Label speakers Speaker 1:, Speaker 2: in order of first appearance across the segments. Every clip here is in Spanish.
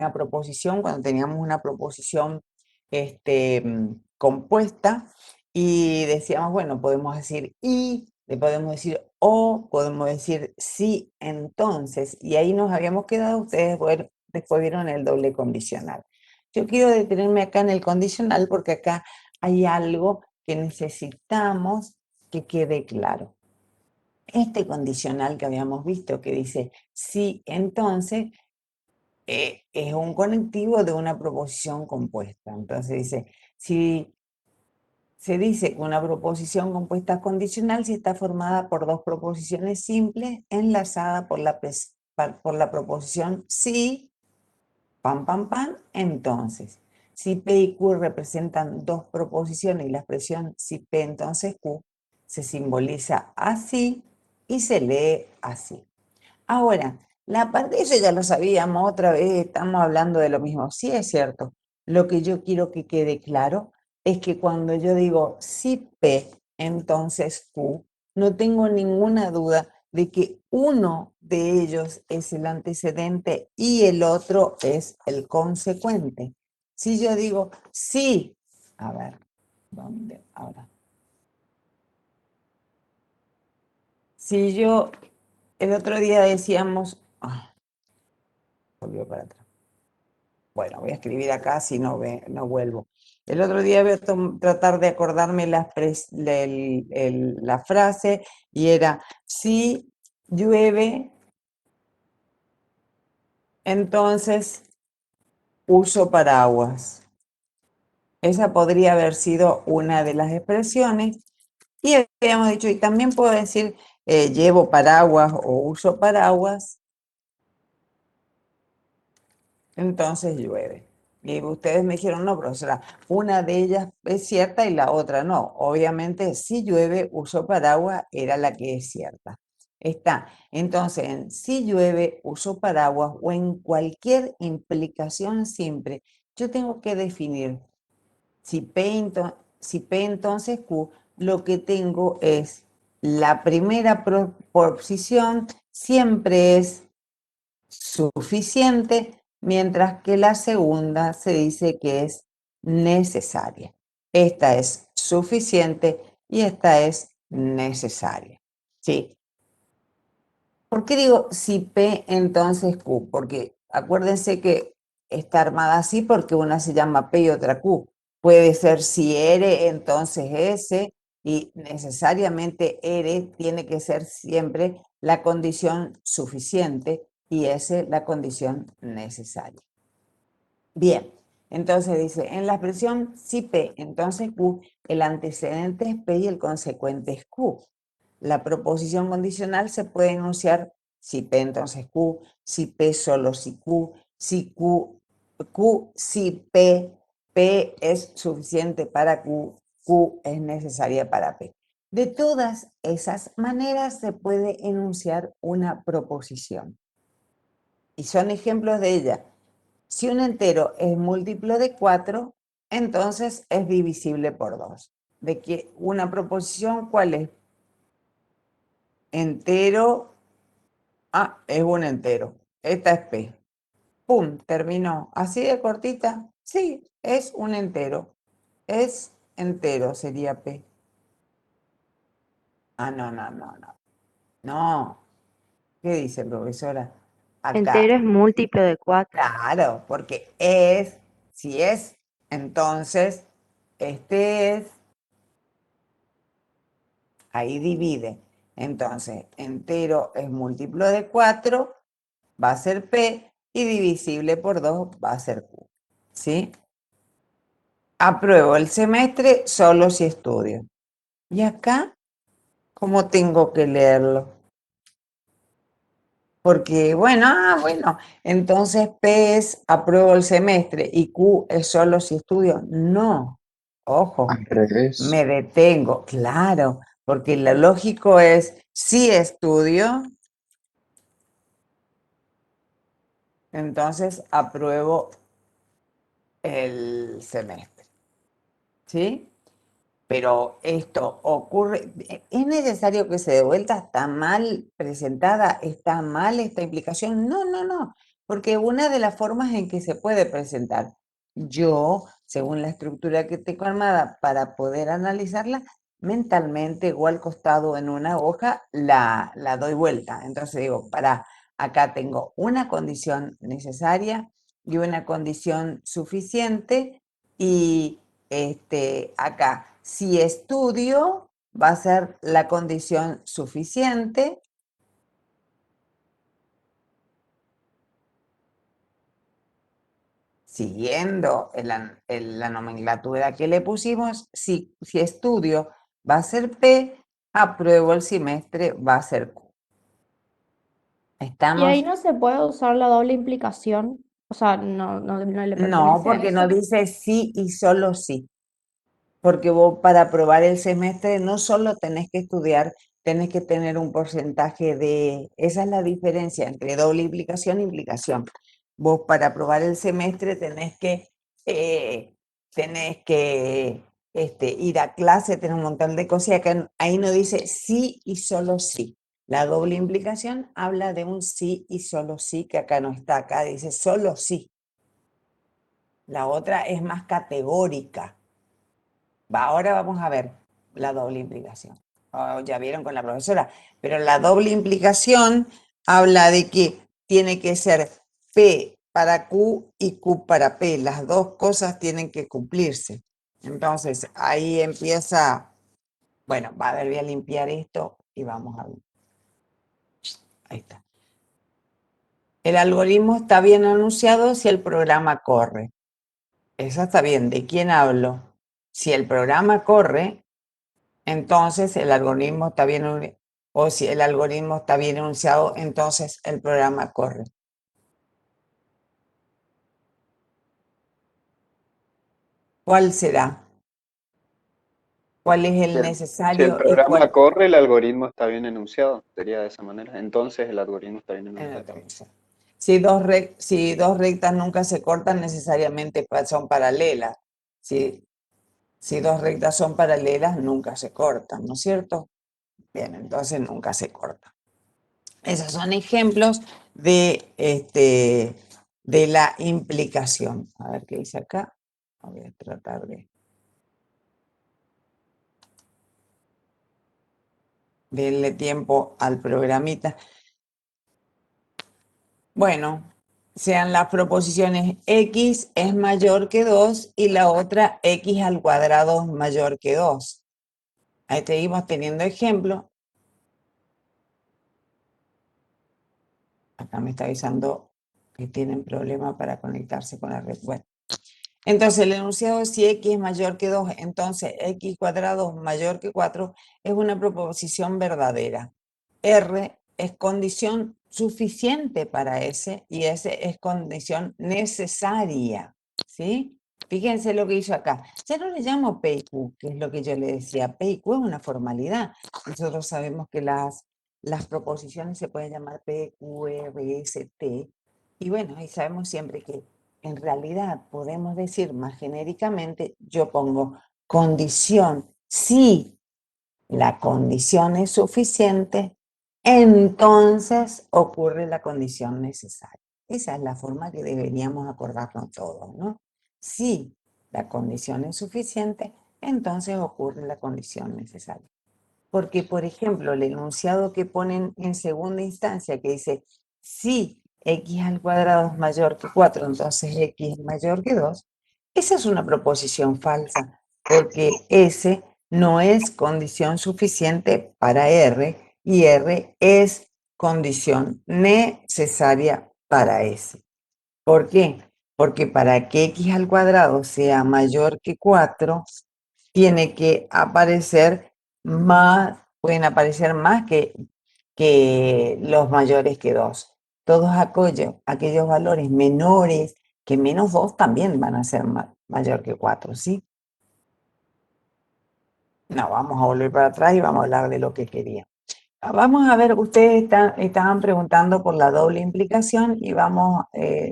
Speaker 1: una proposición, cuando teníamos una proposición compuesta, y decíamos, bueno, podemos decir y, le podemos decir o, podemos decir sí, entonces, y ahí nos habíamos quedado, ustedes después vieron el doble condicional. Yo quiero detenerme acá en el condicional porque acá hay algo que necesitamos que quede claro. Este condicional que habíamos visto que dice sí, entonces, es un conectivo de una proposición compuesta. Entonces dice, si se dice que una proposición compuesta es condicional si está formada por dos proposiciones simples enlazadas por la proposición sí, pam, pam, pam, entonces. Si P y Q representan dos proposiciones y la expresión si P entonces Q se simboliza así y se lee así. Ahora, la parte, eso ya lo sabíamos, otra vez estamos hablando de lo mismo. Sí es cierto, lo que yo quiero que quede claro es que cuando yo digo si P, entonces Q, no tengo ninguna duda de que uno de ellos es el antecedente y el otro es el consecuente. Si yo digo sí, a ver, ¿dónde? Ahora. Si yo, el otro día decíamos, volvió para atrás. Bueno, voy a escribir acá si no, no vuelvo. El otro día voy a tratar de acordarme la frase y era, si llueve, entonces uso paraguas. Esa podría haber sido una de las expresiones. Y habíamos dicho, y también puedo decir, llevo paraguas o uso paraguas, entonces llueve. Y ustedes me dijeron, no, profesora, una de ellas es cierta y la otra no. Obviamente, si llueve, uso paraguas, era la que es cierta. Está. Entonces, en si llueve, uso paraguas o en cualquier implicación simple, yo tengo que definir si P entonces Q, lo que tengo es la primera proposición siempre es suficiente, mientras que la segunda se dice que es necesaria. Esta es suficiente y esta es necesaria. ¿Sí? ¿Por qué digo si P entonces Q? Porque acuérdense que está armada así porque una se llama P y otra Q. Puede ser si R, entonces S, y necesariamente R tiene que ser siempre la condición suficiente y S la condición necesaria. Bien, entonces dice, en la expresión si P, entonces Q, el antecedente es P y el consecuente es Q. La proposición condicional se puede enunciar si P, entonces Q, si P solo si Q, si Q, si P, P es suficiente para Q, Q es necesaria para P. De todas esas maneras se puede enunciar una proposición. Y son ejemplos de ella. Si un entero es múltiplo de 4, entonces es divisible por 2. ¿De qué? Una proposición, ¿cuál es? Entero. Es un entero. Esta es P. ¡Pum! Terminó. ¿Así de cortita? Sí, es un entero. Es entero, sería P. No, no, no, no. No. ¿Qué dice, profesora? Acá.
Speaker 2: Entero es múltiplo de 4.
Speaker 1: Claro, porque si es, entonces, este es, ahí divide. Entonces, entero es múltiplo de 4, va a ser P, y divisible por 2 va a ser Q. ¿Sí? Apruebo el semestre solo si estudio. ¿Y acá cómo tengo que leerlo? Porque, bueno, entonces P es apruebo el semestre y Q es solo si estudio. No, ojo,
Speaker 3: Al revés.
Speaker 1: me detengo, claro, porque lo lógico es si estudio, entonces apruebo el semestre. ¿Sí? Pero esto ocurre, ¿es necesario que se dé vuelta? ¿Está mal presentada? ¿Está mal esta implicación? No, no, no, Porque una de las formas en que se puede presentar, yo, según la estructura que tengo armada, para poder analizarla, mentalmente o al costado en una hoja, la doy vuelta. Entonces digo, para acá tengo una condición necesaria y una condición suficiente y acá, si estudio, va a ser la condición suficiente. Siguiendo la nomenclatura que le pusimos, si estudio va a ser P, apruebo el semestre va a ser Q.
Speaker 2: Y ahí
Speaker 1: ¿Estamos?
Speaker 2: no se puede usar la doble implicación. O sea, no le
Speaker 1: No,
Speaker 2: pertenece a
Speaker 1: porque no
Speaker 2: eso.
Speaker 1: dice sí y solo sí. Porque vos para aprobar el semestre no solo tenés que estudiar, tenés que tener un porcentaje de... Esa es la diferencia entre doble implicación e implicación. Vos para aprobar el semestre eh, tenés que ir a clase, tener un montón de cosas y acá ahí no dice sí y solo sí. La doble implicación habla de un sí y solo sí, que acá no está, acá dice solo sí. La otra es más categórica. Ahora vamos a ver la doble implicación. Ya vieron con la profesora, pero la doble implicación habla de que tiene que ser P para Q y Q para P. Las dos cosas tienen que cumplirse. Entonces, ahí empieza, bueno, a ver, voy a limpiar esto y vamos a ver. Ahí está. El algoritmo está bien anunciado si el programa corre. Eso está bien. ¿De quién hablo? Si el programa corre, entonces el algoritmo está bien, o si el algoritmo está bien enunciado, entonces el programa corre. ¿Cuál será? ¿Cuál es
Speaker 3: Si
Speaker 1: el
Speaker 3: si el
Speaker 1: necesario y
Speaker 3: programa
Speaker 1: cuál
Speaker 3: corre, el algoritmo está bien enunciado, sería de esa manera. Entonces el algoritmo está bien
Speaker 1: en
Speaker 3: enunciado.
Speaker 1: otra cosa? Si dos rectas nunca se cortan, necesariamente son paralelas. Si, si dos rectas son paralelas, nunca se cortan, ¿no es cierto? Bien, entonces nunca se cortan. Esos son ejemplos de la implicación. A ver qué dice acá. Voy a tratar de darle tiempo al programita. Bueno, sean las proposiciones x es mayor que 2 y la otra x al cuadrado es mayor que 2. Ahí seguimos teniendo ejemplo. Acá me está avisando que tienen problema para conectarse con la red web. Entonces, el enunciado si x es mayor que 2, entonces x cuadrado mayor que 4 es una proposición verdadera. R es condición suficiente para S y S es condición necesaria, ¿sí? Fíjense lo que hizo acá. Ya no le llamo P y Q, que es lo que yo le decía. P y Q es una formalidad. Nosotros sabemos que las proposiciones se pueden llamar P, Q, R, S, T. Y bueno, y sabemos siempre que en realidad podemos decir más genéricamente, yo pongo condición, si la condición es suficiente, entonces ocurre la condición necesaria. Esa es la forma que deberíamos acordarnos todos, ¿no? Si la condición es suficiente, entonces ocurre la condición necesaria. Porque, por ejemplo, el enunciado que ponen en segunda instancia, que dice, si x al cuadrado es mayor que 4, entonces x es mayor que 2, esa es una proposición falsa, porque S no es condición suficiente para R y R es condición necesaria para S. ¿Por qué? Porque para que x al cuadrado sea mayor que 4, tiene que aparecer más, pueden aparecer más que los mayores que 2. Todos aquellos valores menores que menos 2 también van a ser mayor que 4, ¿sí? No, vamos a volver para atrás y vamos a hablar de lo que quería. Vamos a ver, ustedes estaban preguntando por la doble implicación y vamos,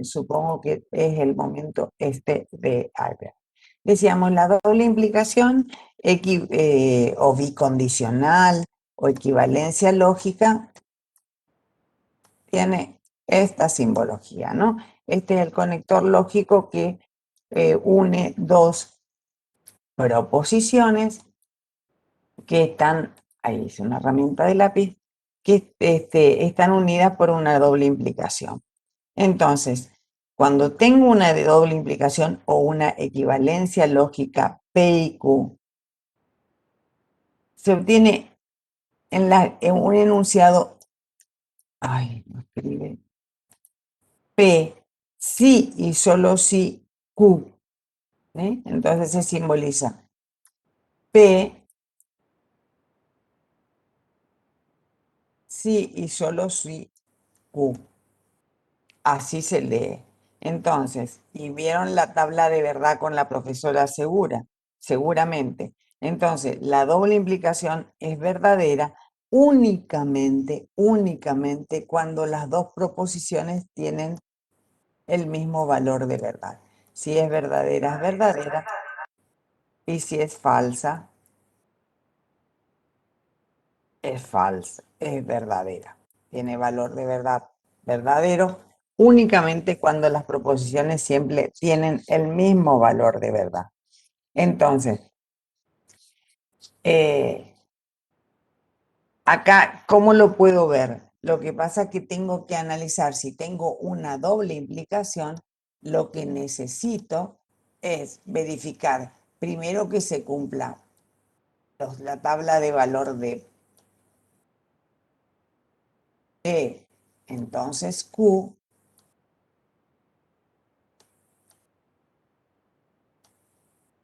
Speaker 1: supongo que es el momento de ver. Decíamos la doble implicación o bicondicional o equivalencia lógica tiene esta simbología, ¿no? Este es el conector lógico que une dos proposiciones que están, ahí es una herramienta de lápiz, que están unidas por una doble implicación. Entonces, cuando tengo una de doble implicación o una equivalencia lógica P y Q, se obtiene en un enunciado, ay, no escribe, P, sí y solo sí Q. Entonces se simboliza P, sí y solo sí Q. Así se lee. Entonces, y vieron la tabla de verdad con la profesora seguramente. Entonces, la doble implicación es verdadera únicamente cuando las dos proposiciones tienen el mismo valor de verdad. Si es verdadera, es verdadera. Y si es falsa, es falsa, es verdadera. Tiene valor de verdad verdadero únicamente cuando las proposiciones siempre tienen el mismo valor de verdad. Entonces, acá, ¿cómo lo puedo ver? Lo que pasa es que tengo que analizar si tengo una doble implicación, lo que necesito es verificar primero que se cumpla la tabla de valor de P, entonces Q,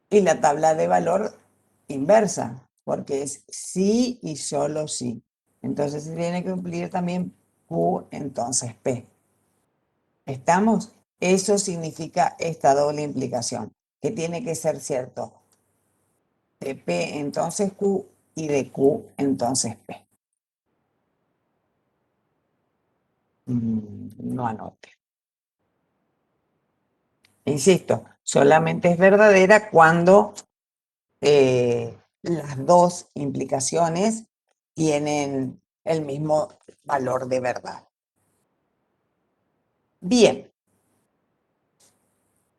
Speaker 1: y la tabla de valor inversa, porque es sí y solo sí. Entonces se tiene que cumplir también Q, entonces P. ¿Estamos? Eso significa esta doble implicación, que tiene que ser cierto de P, entonces Q, y de Q, entonces P. No anote. Insisto, solamente es verdadera cuando las dos implicaciones tienen el mismo valor de verdad. Bien,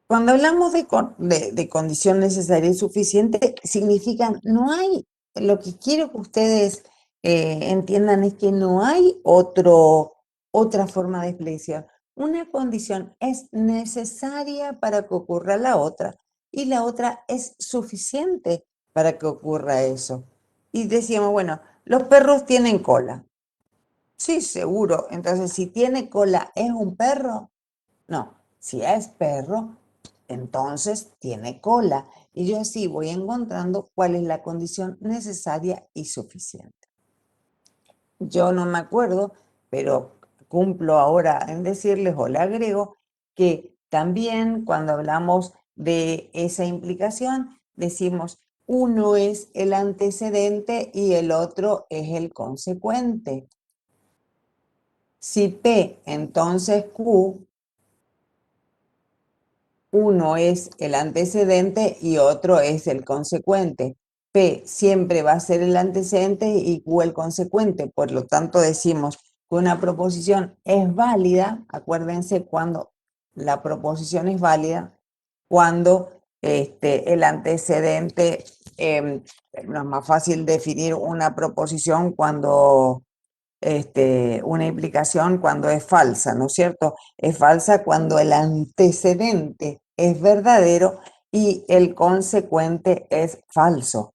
Speaker 1: cuando hablamos de condición necesaria y suficiente, significa no hay, lo que quiero que ustedes entiendan es que no hay otra forma de expresión. Una condición es necesaria para que ocurra la otra y la otra es suficiente para que ocurra eso. Y decíamos, bueno, los perros tienen cola. Sí, seguro. Entonces, si tiene cola, ¿es un perro? No, si es perro, entonces tiene cola. Y yo así voy encontrando cuál es la condición necesaria y suficiente. Yo no me acuerdo, pero cumplo ahora en decirles o le agrego que también cuando hablamos de esa implicación, decimos uno es el antecedente y el otro es el consecuente. Si P, entonces Q, uno es el antecedente y otro es el consecuente. P siempre va a ser el antecedente y Q el consecuente. Por lo tanto, decimos que una proposición es válida, acuérdense cuando la proposición es válida, cuando el antecedente, no es más fácil definir una proposición cuando una implicación cuando es falsa, ¿no es cierto? Es falsa cuando el antecedente es verdadero y el consecuente es falso.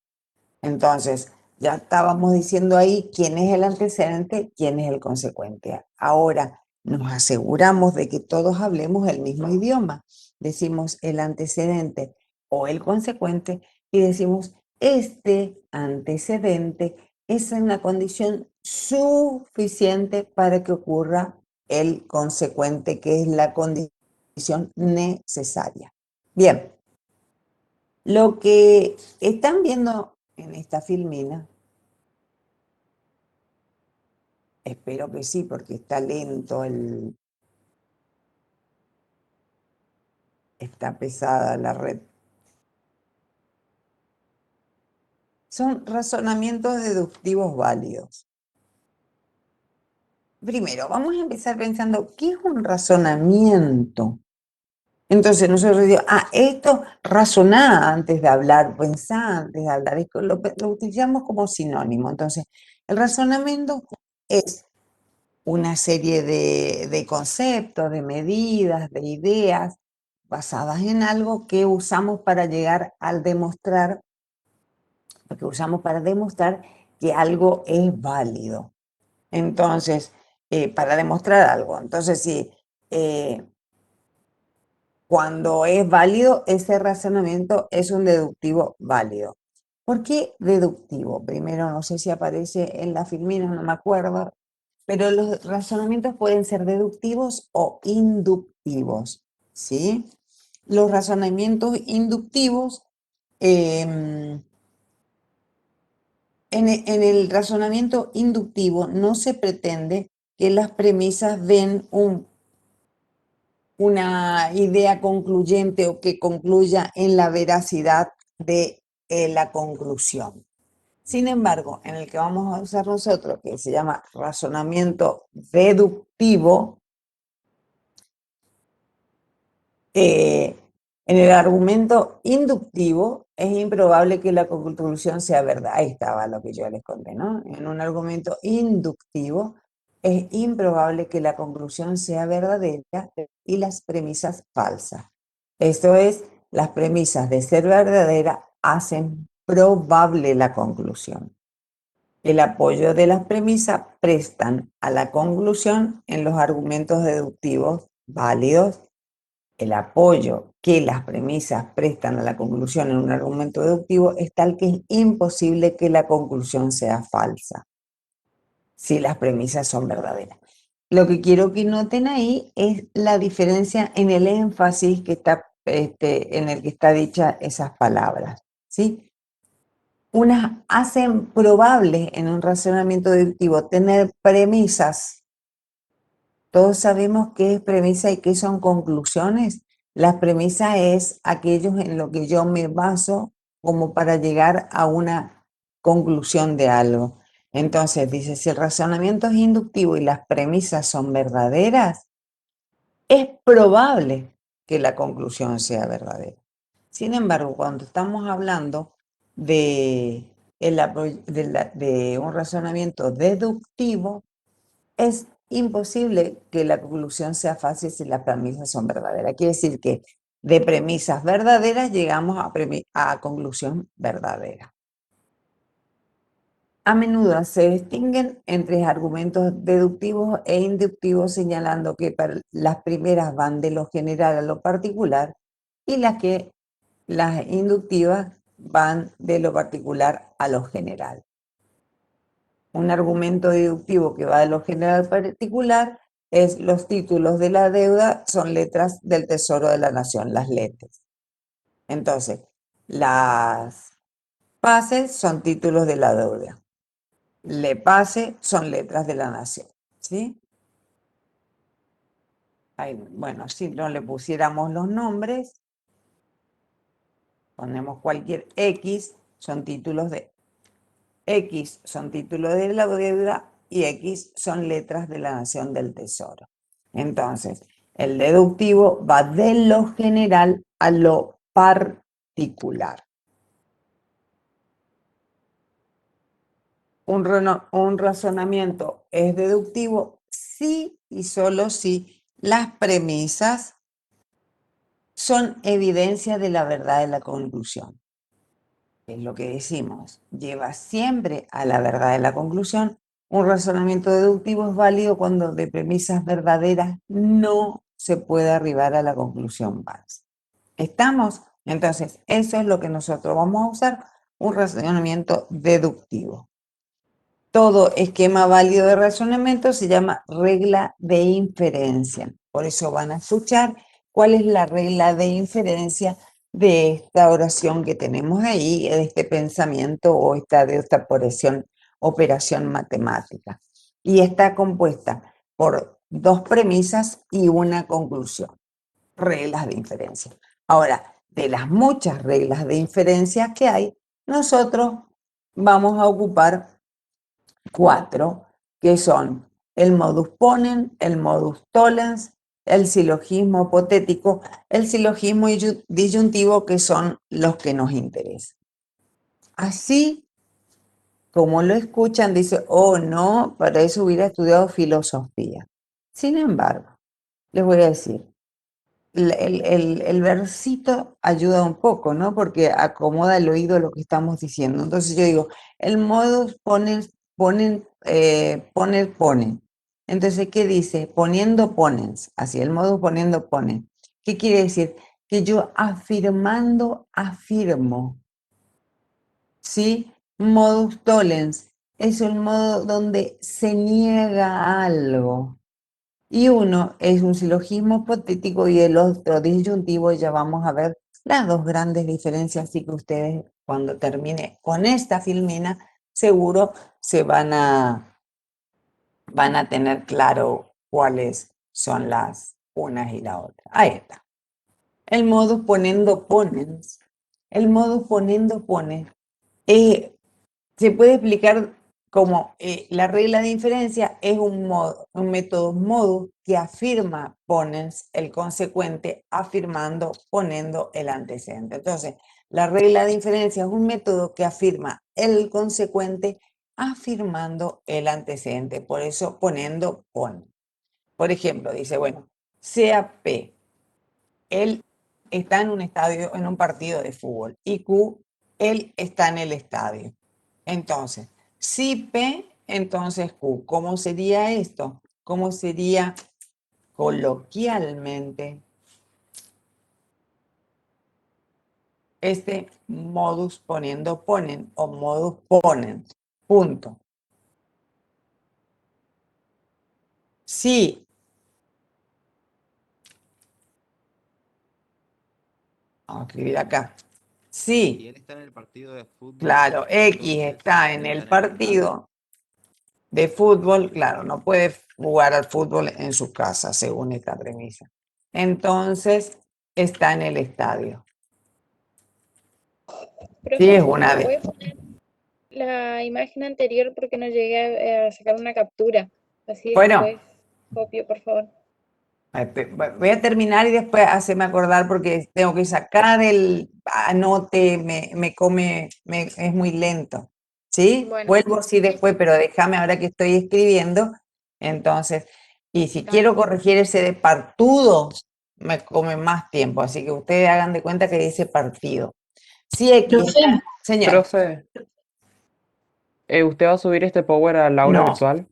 Speaker 1: Entonces, ya estábamos diciendo ahí quién es el antecedente, quién es el consecuente. Ahora nos aseguramos de que todos hablemos el mismo idioma. Decimos el antecedente o el consecuente y decimos este antecedente es una condición suficiente para que ocurra el consecuente, que es la condición necesaria. Bien, lo que están viendo en esta filmina, espero que sí, porque está lento, está pesada la red. Son razonamientos deductivos válidos. primero, vamos a empezar pensando, ¿qué es un razonamiento? Entonces nosotros decimos, esto razoná antes de hablar, pensá antes de hablar, lo utilizamos como sinónimo. Entonces, el razonamiento es una serie de conceptos, de medidas, de ideas basadas en algo que usamos para llegar al demostrar, que usamos para demostrar que algo es válido. Entonces, para demostrar algo. Entonces, si cuando es válido, ese razonamiento es un deductivo válido. ¿Por qué deductivo? Primero, no sé si aparece en la filmina, no me acuerdo, pero los razonamientos pueden ser deductivos o inductivos, ¿sí? Los razonamientos inductivos, en el razonamiento inductivo no se pretende que las premisas den una idea concluyente o que concluya en la veracidad de la conclusión. Sin embargo, en el que vamos a usar nosotros, que se llama razonamiento deductivo, en el argumento inductivo es improbable que la conclusión sea verdad. Ahí estaba lo que yo les conté, ¿no? En un argumento inductivo es improbable que la conclusión sea verdadera y las premisas falsas. Esto es, las premisas de ser verdadera hacen probable la conclusión. El apoyo de las premisas prestan a la conclusión en los argumentos deductivos válidos. El apoyo que las premisas prestan a la conclusión en un argumento deductivo es tal que es imposible que la conclusión sea falsa, si las premisas son verdaderas. Lo que quiero que noten ahí es la diferencia en el énfasis que está, en el que está dicha esas palabras, ¿sí? Unas hacen probable en un razonamiento deductivo tener premisas. Todos sabemos qué es premisa y qué son conclusiones. La premisa es aquello en lo que yo me baso como para llegar a una conclusión de algo. Entonces, dice, si el razonamiento es inductivo y las premisas son verdaderas, es probable que la conclusión sea verdadera. Sin embargo, cuando estamos hablando de un razonamiento deductivo, es imposible que la conclusión sea fácil si las premisas son verdaderas. Quiere decir que de premisas verdaderas llegamos a conclusión verdadera. A menudo se distinguen entre argumentos deductivos e inductivos, señalando que las primeras van de lo general a lo particular y las inductivas van de lo particular a lo general. Un argumento deductivo que va de lo general al particular es los títulos de la deuda son letras del Tesoro de la Nación, las letras. Entonces, las pases son títulos de la deuda. Le pase son letras de la nación, ¿sí? Bueno, si no le pusiéramos los nombres, ponemos cualquier X, son títulos de X, son títulos de la deuda y X son letras de la nación del tesoro. Entonces, el deductivo va de lo general a lo particular. Un razonamiento es deductivo si y solo si las premisas son evidencia de la verdad de la conclusión. Es lo que decimos, lleva siempre a la verdad de la conclusión. Un razonamiento deductivo es válido cuando de premisas verdaderas no se puede arribar a la conclusión falsa. ¿Estamos? Entonces, eso es lo que nosotros vamos a usar, un razonamiento deductivo. Todo esquema válido de razonamiento se llama regla de inferencia. Por eso van a escuchar cuál es la regla de inferencia de esta oración que tenemos ahí, de este pensamiento o de esta operación matemática. Y está compuesta por dos premisas y una conclusión. Reglas de inferencia. Ahora, de las muchas reglas de inferencia que hay, nosotros vamos a ocupar 4, que son el modus ponens, el modus tollens, el silogismo hipotético, el silogismo disyuntivo, que son los que nos interesan. Así como lo escuchan, dice, oh no, para eso hubiera estudiado filosofía. Sin embargo, les voy a decir, el versito ayuda un poco, ¿no? Porque acomoda el oído lo que estamos diciendo. Entonces yo digo, el modus ponen. Entonces, ¿qué dice? Poniendo ponens, así, el modus poniendo ponen. ¿Qué quiere decir? Que yo afirmando afirmo, ¿sí? Modus tollens es el modo donde se niega algo. Y uno es un silogismo hipotético y el otro disyuntivo. Ya vamos a ver las dos grandes diferencias, así que ustedes, cuando termine con esta filmina, seguro se van a tener claro cuáles son las unas y la otra. Ahí está. El modus poniendo ponens. El modus poniendo ponens se puede explicar como la regla de inferencia es un método modus que afirma ponens el consecuente, afirmando poniendo el antecedente. Entonces, la regla de inferencia es un método que afirma el consecuente afirmando el antecedente, por eso poniendo pon. Por ejemplo, dice, bueno, sea P, él está en un estadio, en un partido de fútbol, y Q, él está en el estadio. Entonces, si P, entonces Q. ¿Cómo sería esto? ¿Cómo sería coloquialmente este modus poniendo ponen o modus ponen? Punto. Si, vamos a escribir acá.
Speaker 4: Y
Speaker 1: Si,
Speaker 4: él está en el partido de fútbol.
Speaker 1: claro, X
Speaker 4: Entonces,
Speaker 1: está en
Speaker 4: él
Speaker 1: el
Speaker 4: está en el estadio.
Speaker 1: partido de fútbol, claro, no puede jugar al fútbol en su casa, según esta premisa. Entonces, está en el estadio. Sí,
Speaker 5: Profe,
Speaker 1: es una
Speaker 5: ¿me
Speaker 1: de...
Speaker 5: puede poner la imagen anterior porque no llegué a sacar una captura? Así
Speaker 1: Bueno,
Speaker 5: después copio, por favor.
Speaker 1: voy a terminar y después hacerme acordar porque tengo que sacar el anote, es muy lento. ¿Sí?
Speaker 5: Bueno,
Speaker 1: Vuelvo sí después, pero déjame ahora que estoy escribiendo. Entonces, y si
Speaker 5: dale.
Speaker 1: quiero corregir ese de partudo, me come más tiempo. Así que ustedes hagan de cuenta que dice partido. Sí, X,
Speaker 6: Profe,
Speaker 1: señora.
Speaker 7: Profe, ¿usted va a subir este Power al aula
Speaker 1: No.
Speaker 7: virtual?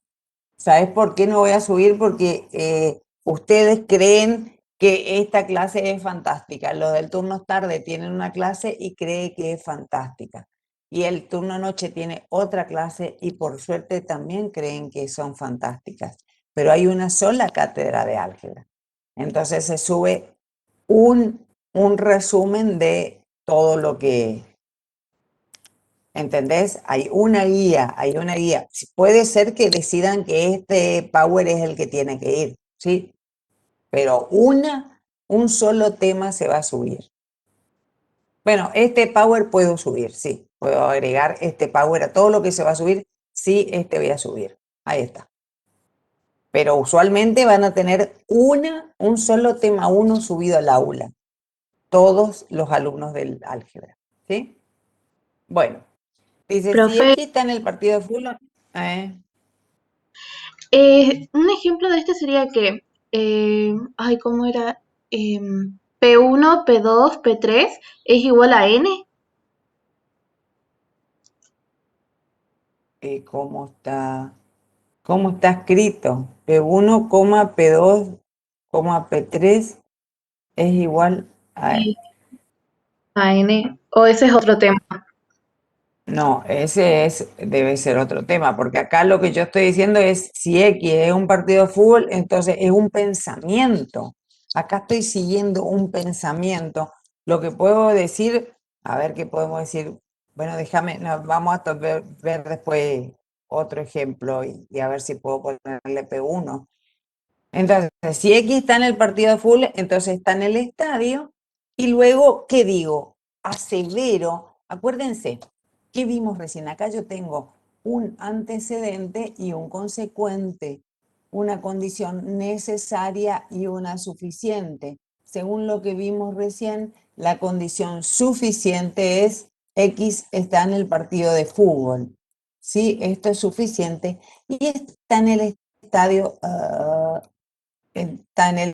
Speaker 1: ¿Sabes por qué no voy a subir? Porque ustedes creen que esta clase es fantástica. Los del turno tarde tienen una clase y creen que es fantástica. Y el turno noche tiene otra clase y por suerte también creen que son fantásticas. Pero hay una sola cátedra de álgebra. Entonces se sube un resumen de todo lo que... ¿Entendés? Hay una guía, hay una guía. Puede ser que decidan que este Power es el que tiene que ir, ¿sí? Pero un solo tema se va a subir. Bueno, este Power puedo subir, sí. Puedo agregar este Power a todo lo que se va a subir, sí, este voy a subir. Ahí está. Pero usualmente van a tener un solo tema, uno subido al aula. Todos los alumnos del álgebra, ¿sí? Bueno. Dice, si
Speaker 6: profe,
Speaker 1: X está en el partido de fútbol,
Speaker 6: un ejemplo de este sería que, ay, ¿cómo era? P1, P2, P3 es igual a N.
Speaker 1: ¿cómo está escrito? P1, P2, P3 es igual a...
Speaker 6: Sí, a N. O ese es otro tema.
Speaker 1: No, debe ser otro tema, porque acá lo que yo estoy diciendo es, si X es un partido de fútbol, entonces es un pensamiento. Acá estoy siguiendo un pensamiento. Lo que puedo decir, a ver qué podemos decir. Bueno, déjame, no, vamos a ver después otro ejemplo y a ver si puedo ponerle P1. Entonces, si X está en el partido de fútbol, entonces está en el estadio. Y luego, ¿qué digo? Asevero, acuérdense, ¿qué vimos recién? Acá yo tengo un antecedente y un consecuente. una condición necesaria y una suficiente. Según lo que vimos recién, la condición suficiente es X está en el partido de fútbol. ¿Sí? Esto es suficiente y está en el estadio, está en el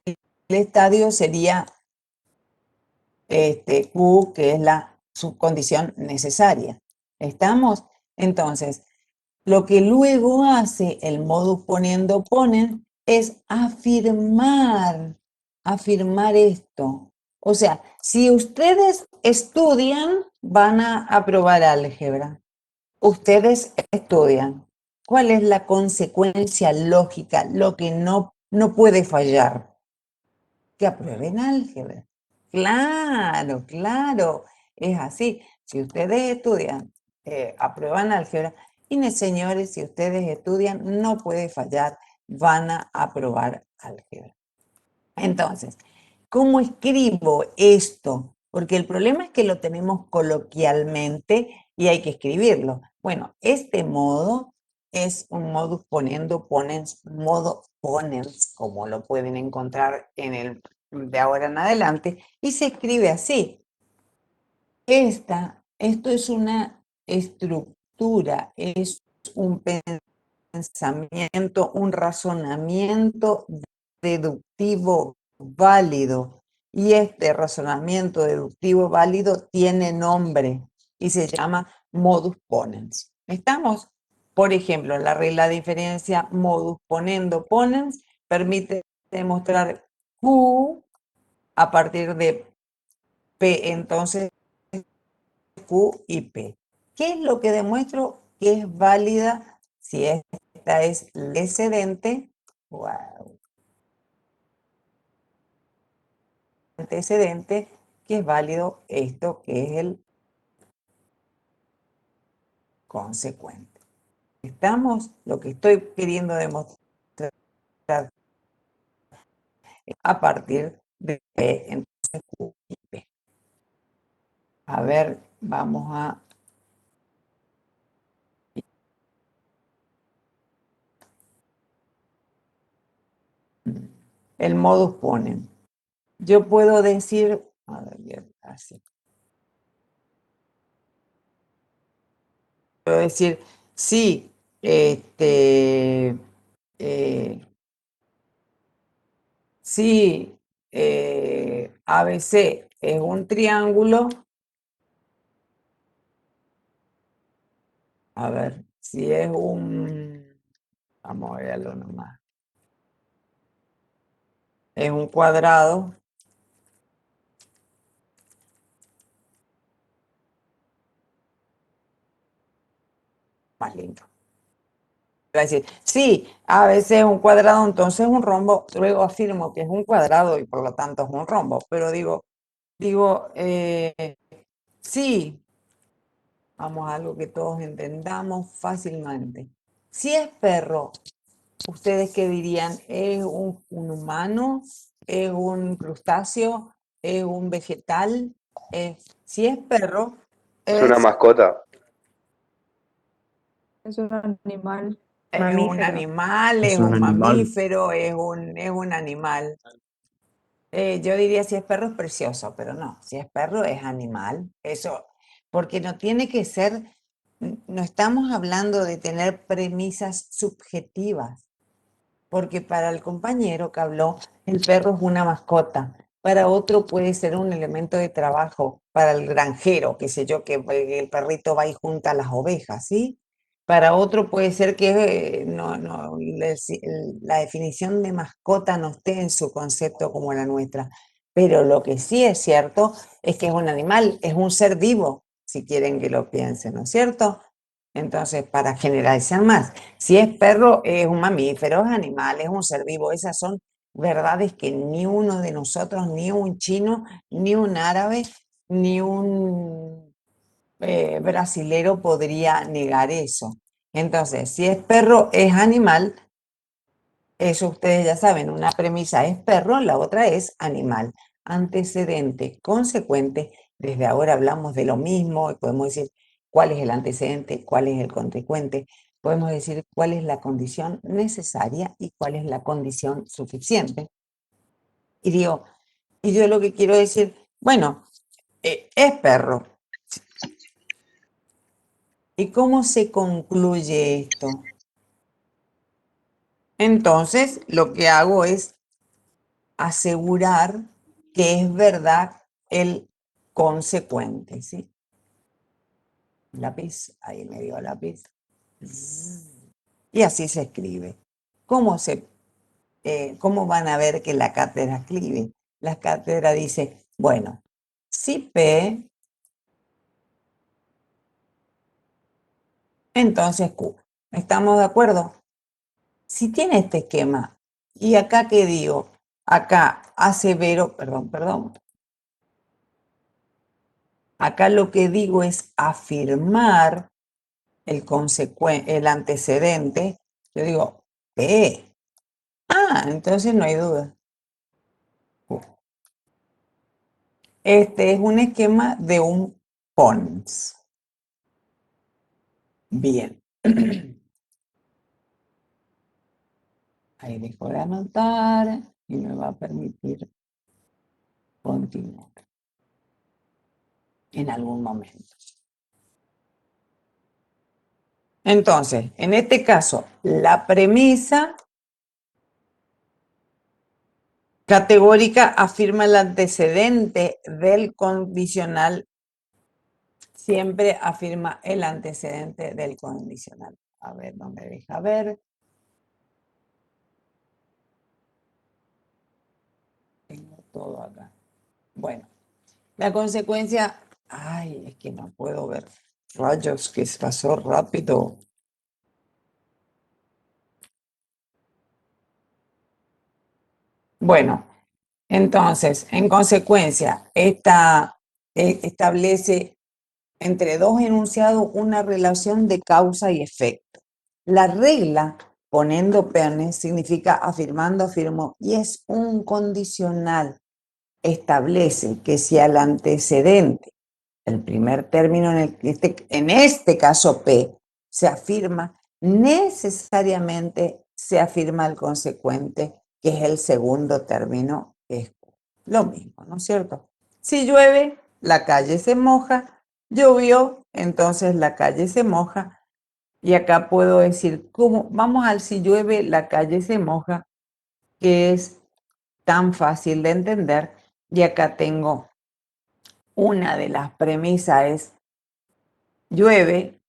Speaker 1: estadio sería Q, que es la subcondición necesaria. ¿Estamos? Entonces, lo que luego hace el modus poniendo ponen es afirmar esto. O sea, si ustedes estudian, van a aprobar álgebra. Ustedes estudian. ¿Cuál es la consecuencia lógica? Lo que no puede fallar. Que aprueben álgebra. Claro, claro, es así. Si ustedes estudian, aprueban álgebra. Y señores, si ustedes estudian, no puede fallar, van a aprobar álgebra. Entonces, ¿cómo escribo esto? Porque el problema es que lo tenemos coloquialmente y hay que escribirlo. Bueno, este modo es un modus ponendo, ponens, modo ponens, como lo pueden encontrar en el de ahora en adelante, y se escribe así. Esto es una estructura, es un pensamiento, un razonamiento deductivo válido. Y este razonamiento deductivo válido tiene nombre y se llama modus ponens. ¿Estamos? Por ejemplo, la regla de diferencia modus ponendo ponens permite demostrar Q a partir de P, entonces Q y P. ¿Qué es lo que demuestro que es válida si esta es el excedente? Wow. Antecedente, que es válido esto que es el consecuente. ¿Estamos? Lo que estoy queriendo demostrar a partir de P, entonces Q y P. A ver, vamos a... El modus ponen. Yo puedo decir... A ver, así. Puedo decir, sí, si ABC es un triángulo, a ver, si es un, vamos a verlo nomás, es un cuadrado, más lindo. Va a decir, sí, ABC es un cuadrado, entonces es un rombo, luego afirmo que es un cuadrado y por lo tanto es un rombo, pero digo, sí, vamos a algo que todos entendamos fácilmente. Si es perro, ¿ustedes qué dirían? ¿Es un humano? ¿Es un crustáceo? ¿Es un vegetal? Si es perro,
Speaker 3: Es una
Speaker 1: es
Speaker 3: mascota.
Speaker 2: Es un animal
Speaker 1: un
Speaker 2: mamífero.
Speaker 1: animal, es
Speaker 8: Es un
Speaker 1: un
Speaker 8: animal.
Speaker 1: mamífero, es un animal. Yo diría si es perro es precioso, pero no, si es perro es animal. Eso, porque no tiene que ser, no estamos hablando de tener premisas subjetivas, porque para el compañero que habló, el perro es una mascota. Para otro puede ser un elemento de trabajo, para el granjero, qué sé yo, que el perrito va y junta las ovejas, ¿sí? Para otro puede ser que la definición de mascota no esté en su concepto como la nuestra. Pero lo que sí es cierto es que es un animal, es un ser vivo, si quieren que lo piensen, ¿no es cierto? Entonces, para generalizar más, si es perro, es un mamífero, es animal, es un ser vivo. Esas son verdades que ni uno de nosotros, ni un chino, ni un árabe, ni un brasilero podría negar eso. Entonces, si es perro, es animal. Eso ustedes ya saben, una premisa es perro, la otra es animal. Antecedente, consecuente, desde ahora hablamos de lo mismo y podemos decir cuál es el antecedente, cuál es el consecuente, podemos decir cuál es la condición necesaria y cuál es la condición suficiente. Y digo, y yo lo que quiero decir, bueno, es perro. ¿Y cómo se concluye esto? Entonces, lo que hago es asegurar que es verdad el consecuente, ¿sí? Lápiz, ahí me dio lápiz. Y así se escribe. ¿Cómo van a ver que la cátedra escribe? La cátedra dice, bueno, si P, entonces Q. ¿Estamos de acuerdo? Si tiene este esquema, y acá ¿qué digo? Acá asevero, perdón. Acá lo que digo es afirmar el antecedente. Yo digo, P. Entonces no hay duda. Este es un esquema de un Pons. Bien. Ahí dejo de anotar y me va a permitir continuar en algún momento. Entonces, en este caso, la premisa categórica afirma el antecedente del condicional. Siempre afirma el antecedente del condicional. A ver, no me deja ver. Tengo todo acá. Bueno, la consecuencia... Ay, es que no puedo ver. Rayos, que se pasó rápido. Bueno, entonces, en consecuencia, esta establece entre dos enunciados una relación de causa y efecto. La regla, poniendo pernes, significa afirmando, afirmo, y es un condicional. Establece que si al antecedente, el primer término en este caso P, se afirma, necesariamente se afirma el consecuente, que es el segundo término, que es lo mismo, ¿no es cierto? Si llueve, la calle se moja. Llovió, entonces la calle se moja. Y acá puedo decir, ¿cómo? Vamos al si llueve, la calle se moja, que es tan fácil de entender. Y acá tengo una de las premisas es llueve,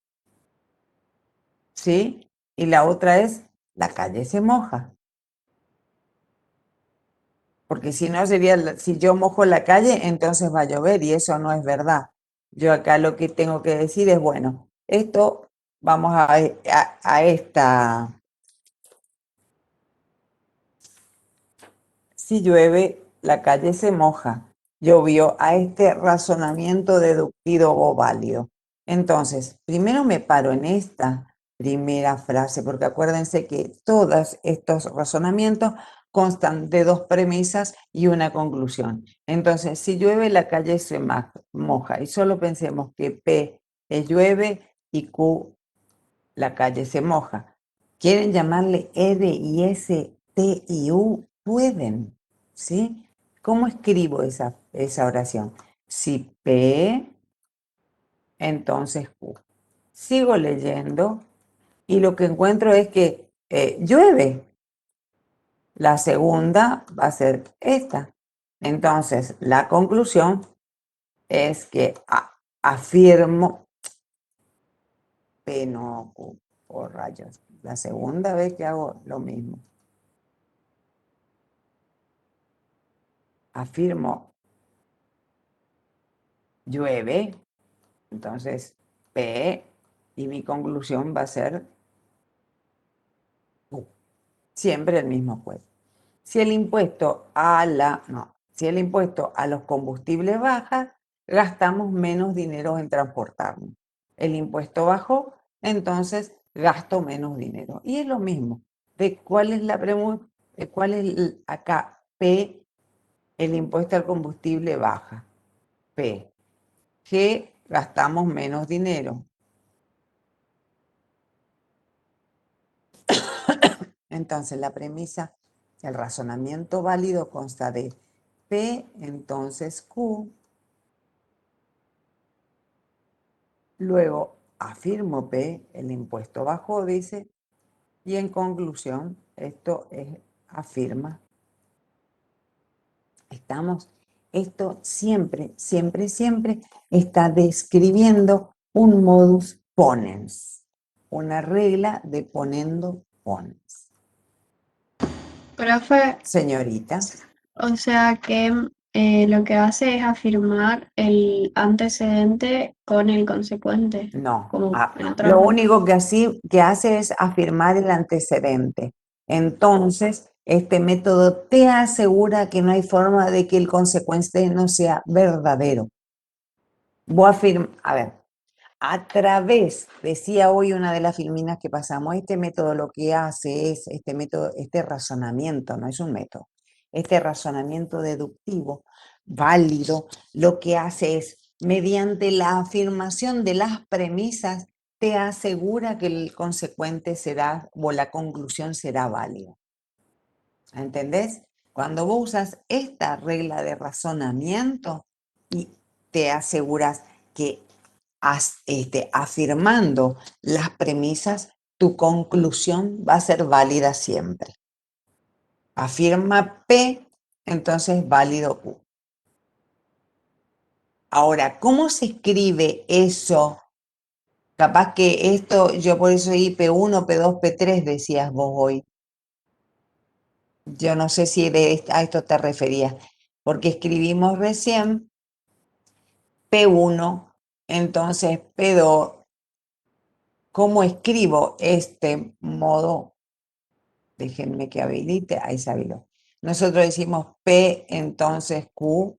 Speaker 1: ¿sí? Y la otra es la calle se moja. Porque si no sería, si yo mojo la calle, entonces va a llover y eso no es verdad. Yo acá lo que tengo que decir es, bueno, esto, vamos a esta, si llueve, la calle se moja. Llovió, a este razonamiento deductivo o válido. Entonces, primero me paro en esta primera frase, porque acuérdense que todos estos razonamientos constan de dos premisas y una conclusión. Entonces, si llueve, la calle se moja. Y solo pensemos que P es llueve y Q, la calle se moja. ¿Quieren llamarle R y S, T y U? Pueden, ¿sí? ¿Cómo escribo esa oración? Si P, entonces Q. Sigo leyendo y lo que encuentro es que llueve. La segunda va a ser esta. Entonces, la conclusión es que afirmo, P no Q, por rayos. La segunda vez que hago lo mismo. Afirmo, llueve, entonces P, y mi conclusión va a ser Q. Siempre el mismo juego. Si el impuesto si el impuesto a los combustibles baja, gastamos menos dinero en transportarnos. El impuesto bajó, entonces gasto menos dinero. Y es lo mismo. ¿De cuál es la pregunta? ¿Cuál es acá? P, el impuesto al combustible baja. P, que gastamos menos dinero. Entonces, la premisa, el razonamiento válido consta de P, entonces Q. Luego, afirmo P, el impuesto bajó, dice. Y en conclusión, esto es afirma. Esto siempre, siempre, siempre está describiendo un modus ponens, una regla de ponendo ponens.
Speaker 8: Profe,
Speaker 1: Señorita,
Speaker 8: o sea que lo que hace es afirmar el antecedente con el consecuente,
Speaker 1: no.
Speaker 8: como en otros
Speaker 1: Lo único que hace es afirmar el antecedente. Entonces, este método te asegura que no hay forma de que el consecuente no sea verdadero. A ver, a través, decía hoy una de las filminas que pasamos, este método lo que hace es, este razonamiento, no es un método, este razonamiento deductivo válido, lo que hace es, mediante la afirmación de las premisas, te asegura que el consecuente será, o la conclusión será válida. ¿Entendés? Cuando vos usas esta regla de razonamiento y te aseguras que afirmando las premisas, tu conclusión va a ser válida siempre. Afirma P, entonces válido Q. Ahora, ¿cómo se escribe eso? Capaz que esto, yo por eso di P1, P2, P3, decías vos hoy. Yo no sé si a esto te referías, porque escribimos recién P1, entonces P2. ¿Cómo escribo este modo? Déjenme que habilite, ahí se habilitó. Nosotros decimos P, entonces Q,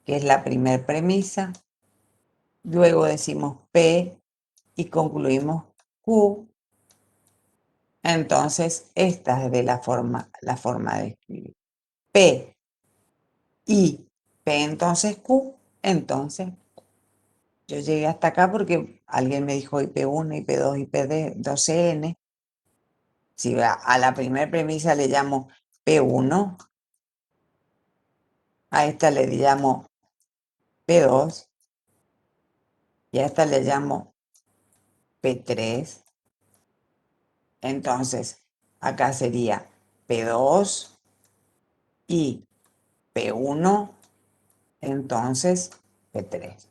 Speaker 1: que es la primera premisa. Luego decimos P y concluimos Q. Entonces, esta es de la forma de escribir. P y P, entonces Q, entonces yo llegué hasta acá porque alguien me dijo IP1, IP2, IP12N. Si a la primera premisa le llamo P1, a esta le llamo P2 y a esta le llamo P3. Entonces, acá sería P2 y P1, entonces P3.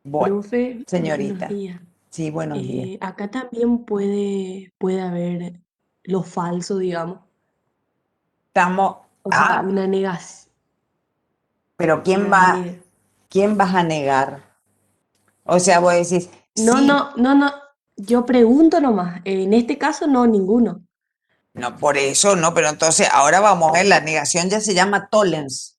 Speaker 1: Bueno,
Speaker 9: Profe, buenos
Speaker 1: señorita.
Speaker 9: días.
Speaker 1: Sí, buenos días.
Speaker 9: Acá también puede haber lo falso, digamos.
Speaker 1: Estamos...
Speaker 9: O sea, una negación.
Speaker 1: pero ¿quién vas a negar? O sea, vos decís,
Speaker 9: No,
Speaker 1: sí,
Speaker 9: no, no, no. Yo pregunto nomás. En este caso, no, ninguno.
Speaker 1: no, por eso no, pero entonces ahora vamos a ver, la negación ya se llama tollens.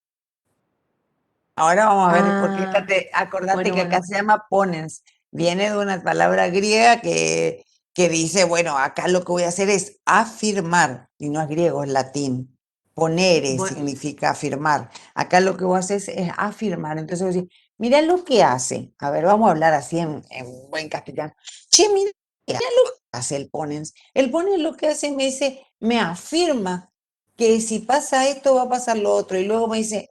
Speaker 1: Ahora vamos a ver, porque
Speaker 9: Ah,
Speaker 1: acordate
Speaker 9: bueno,
Speaker 1: que acá
Speaker 9: bueno.
Speaker 1: se llama ponens. Viene de una palabra griega que dice, bueno, acá lo que voy a hacer es afirmar, y no es griego, es latín. Ponere
Speaker 9: Bueno,
Speaker 1: significa afirmar. Acá lo que vos haces es afirmar. Entonces vos decís, mira lo que hace. A ver, vamos a hablar así en buen castellano. Che, mira lo que hace el ponens. El ponens lo que hace me dice, me afirma que si pasa esto va a pasar lo otro. Y luego me dice,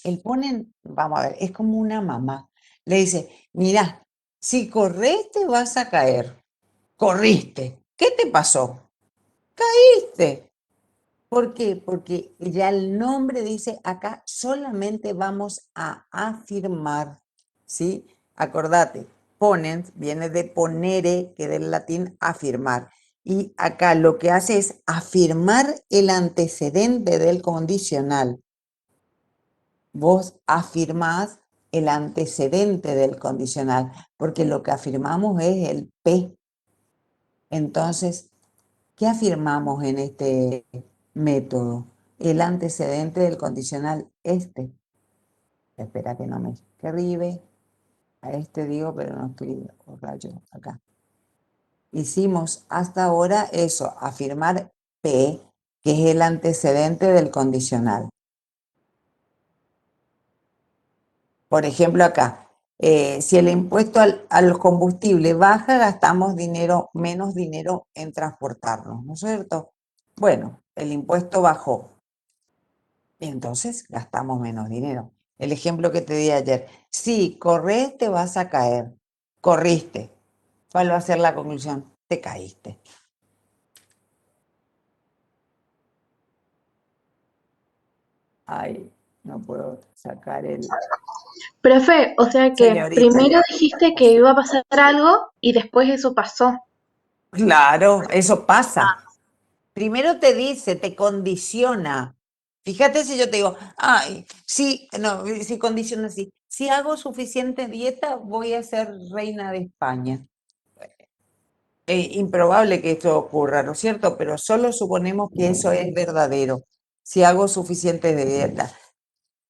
Speaker 1: el ponen, vamos a ver, es como una mamá. Le dice, mira, si corres te vas a caer. Corriste. ¿Qué te pasó? Caíste. ¿Por qué? Porque ya el nombre dice acá solamente vamos a afirmar, ¿sí? Acordate, ponens viene de ponere, que del latín afirmar. Y acá lo que hace es afirmar el antecedente del condicional. Vos afirmás el antecedente del condicional, porque lo que afirmamos es el P. Entonces, ¿qué afirmamos en este método? El antecedente del condicional este. Espera que no me escribe. A este digo, pero no escribe. Oh, rayo, acá. Hicimos hasta ahora eso, afirmar P, que es el antecedente del condicional. Por ejemplo, acá, Si el impuesto a los combustibles baja, gastamos menos dinero en transportarnos, ¿no es cierto? Bueno, el impuesto bajó y entonces gastamos menos dinero. El ejemplo que te di ayer, si corres te vas a caer, corriste. ¿Cuál va a ser la conclusión? Te caíste. Ay, no puedo sacar el...
Speaker 6: Profe, o sea que
Speaker 1: Señorita.
Speaker 6: primero dijiste que iba a pasar algo y después eso pasó.
Speaker 1: Claro, eso pasa. Primero te dice, te condiciona. Fíjate si yo te digo, ay, sí, no, si condiciona así. Si hago suficiente dieta, voy a ser reina de España. Improbable que esto ocurra, ¿no es cierto? Pero solo suponemos que eso es verdadero. Si hago suficiente de dieta.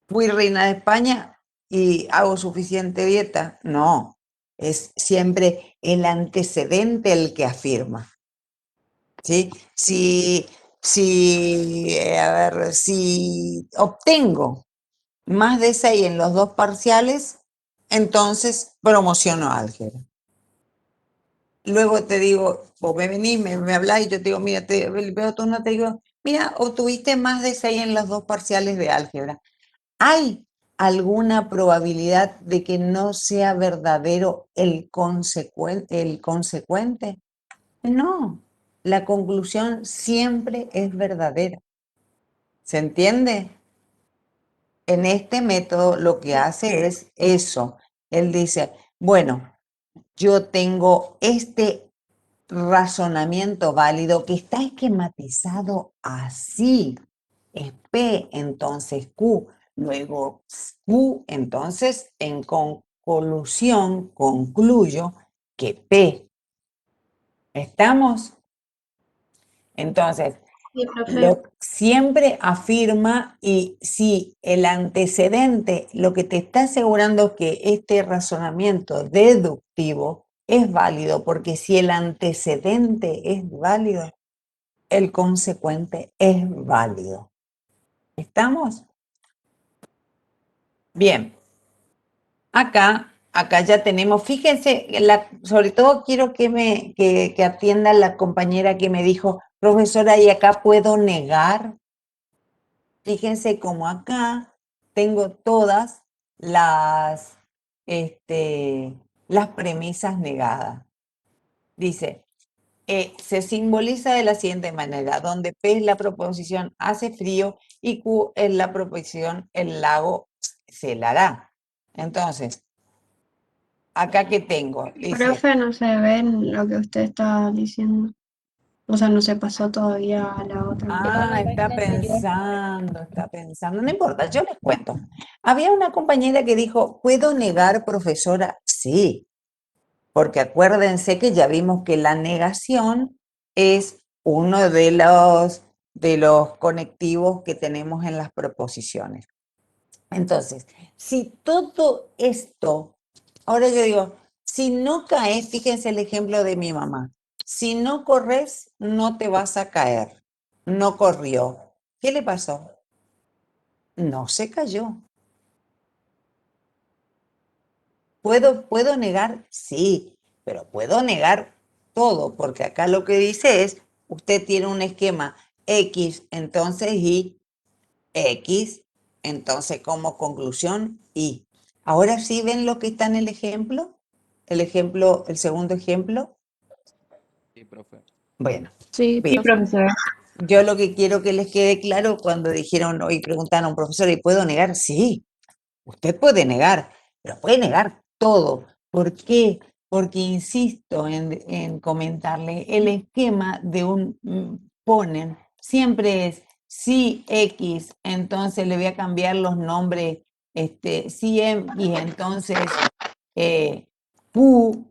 Speaker 1: ¿Fui reina de España y hago suficiente dieta? No, es siempre el antecedente el que afirma. ¿Sí? Si obtengo más de 6 en los 2 parciales, entonces promociono álgebra. Luego te digo, vos me venís, me hablás y yo te digo, mira, veo tu nota y digo, mira, obtuviste más de 6 en los 2 parciales de álgebra. ¿Hay alguna probabilidad de que no sea verdadero el consecuente? No, la conclusión siempre es verdadera. ¿Se entiende? En este método lo que hace es eso. Él dice, bueno, yo tengo este razonamiento válido que está esquematizado así. Es P, entonces Q. Luego Q, entonces en conclusión concluyo que P. ¿Estamos? Entonces,
Speaker 6: Sí, profe.
Speaker 1: siempre afirma y si el antecedente, lo que te está asegurando es que este razonamiento deductivo es válido, porque si el antecedente es válido, el consecuente es válido. ¿Estamos? Bien. Acá ya tenemos, fíjense, sobre todo quiero que atienda la compañera que me dijo, profesora, ¿y acá puedo negar? Fíjense como acá tengo todas las, las premisas negadas. Dice, se simboliza de la siguiente manera, donde P es la proposición hace frío y Q es la proposición el lago se helará. Entonces, acá que tengo, dice,
Speaker 8: Profe, no se ve lo que usted está diciendo. O sea, no se pasó todavía a la otra
Speaker 5: Era
Speaker 8: página.
Speaker 5: la
Speaker 1: está
Speaker 5: imagen anterior.
Speaker 1: pensando, no importa, yo les cuento. Había una compañera que dijo, ¿puedo negar, profesora? Sí, porque acuérdense que ya vimos que la negación es uno de los conectivos que tenemos en las proposiciones. Entonces, si todo esto, ahora yo digo, si no caes, fíjense el ejemplo de mi mamá, si no corres, no te vas a caer. No corrió. ¿Qué le pasó? No se cayó. ¿Puedo negar? Sí, pero puedo negar todo, porque acá lo que dice es, usted tiene un esquema X, entonces Y, X, entonces como conclusión Y. Ahora sí ven lo que está en el ejemplo, el segundo ejemplo.
Speaker 4: Sí, profe.
Speaker 1: Bueno,
Speaker 2: Sí,
Speaker 1: bien.
Speaker 2: profe.
Speaker 1: Yo lo que quiero que les quede claro cuando dijeron hoy preguntaron, profesor, ¿y puedo negar? Sí, usted puede negar, pero puede negar todo. ¿Por qué? Porque insisto en comentarle, el esquema de ponen siempre es si X, entonces le voy a cambiar los nombres, si M, y entonces Q,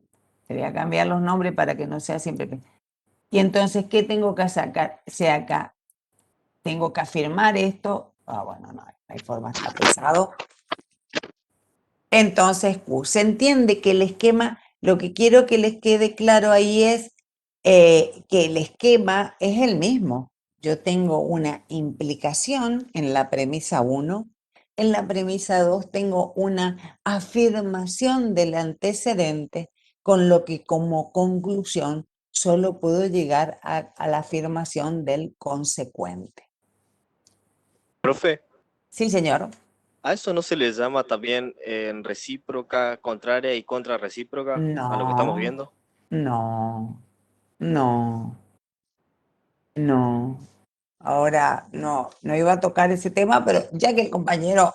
Speaker 1: le voy a cambiar los nombres para que no sea siempre P. Y entonces, ¿qué tengo que sacar? Sea acá, tengo que afirmar esto. Bueno, no hay forma, está pesado. Entonces, Q. Se entiende que el esquema, lo que quiero que les quede claro ahí es que el esquema es el mismo. Yo tengo una implicación en la premisa 1 en la premisa 2 tengo una afirmación del antecedente, con lo que como conclusión solo puedo llegar a la afirmación del consecuente.
Speaker 10: Profe,
Speaker 1: Sí, señor.
Speaker 10: ¿a eso no se le llama también en recíproca, contraria y contrarrecíproca a lo que estamos
Speaker 1: No,
Speaker 10: viendo?
Speaker 1: no, no, no. Ahora no iba a tocar ese tema, pero ya que el compañero,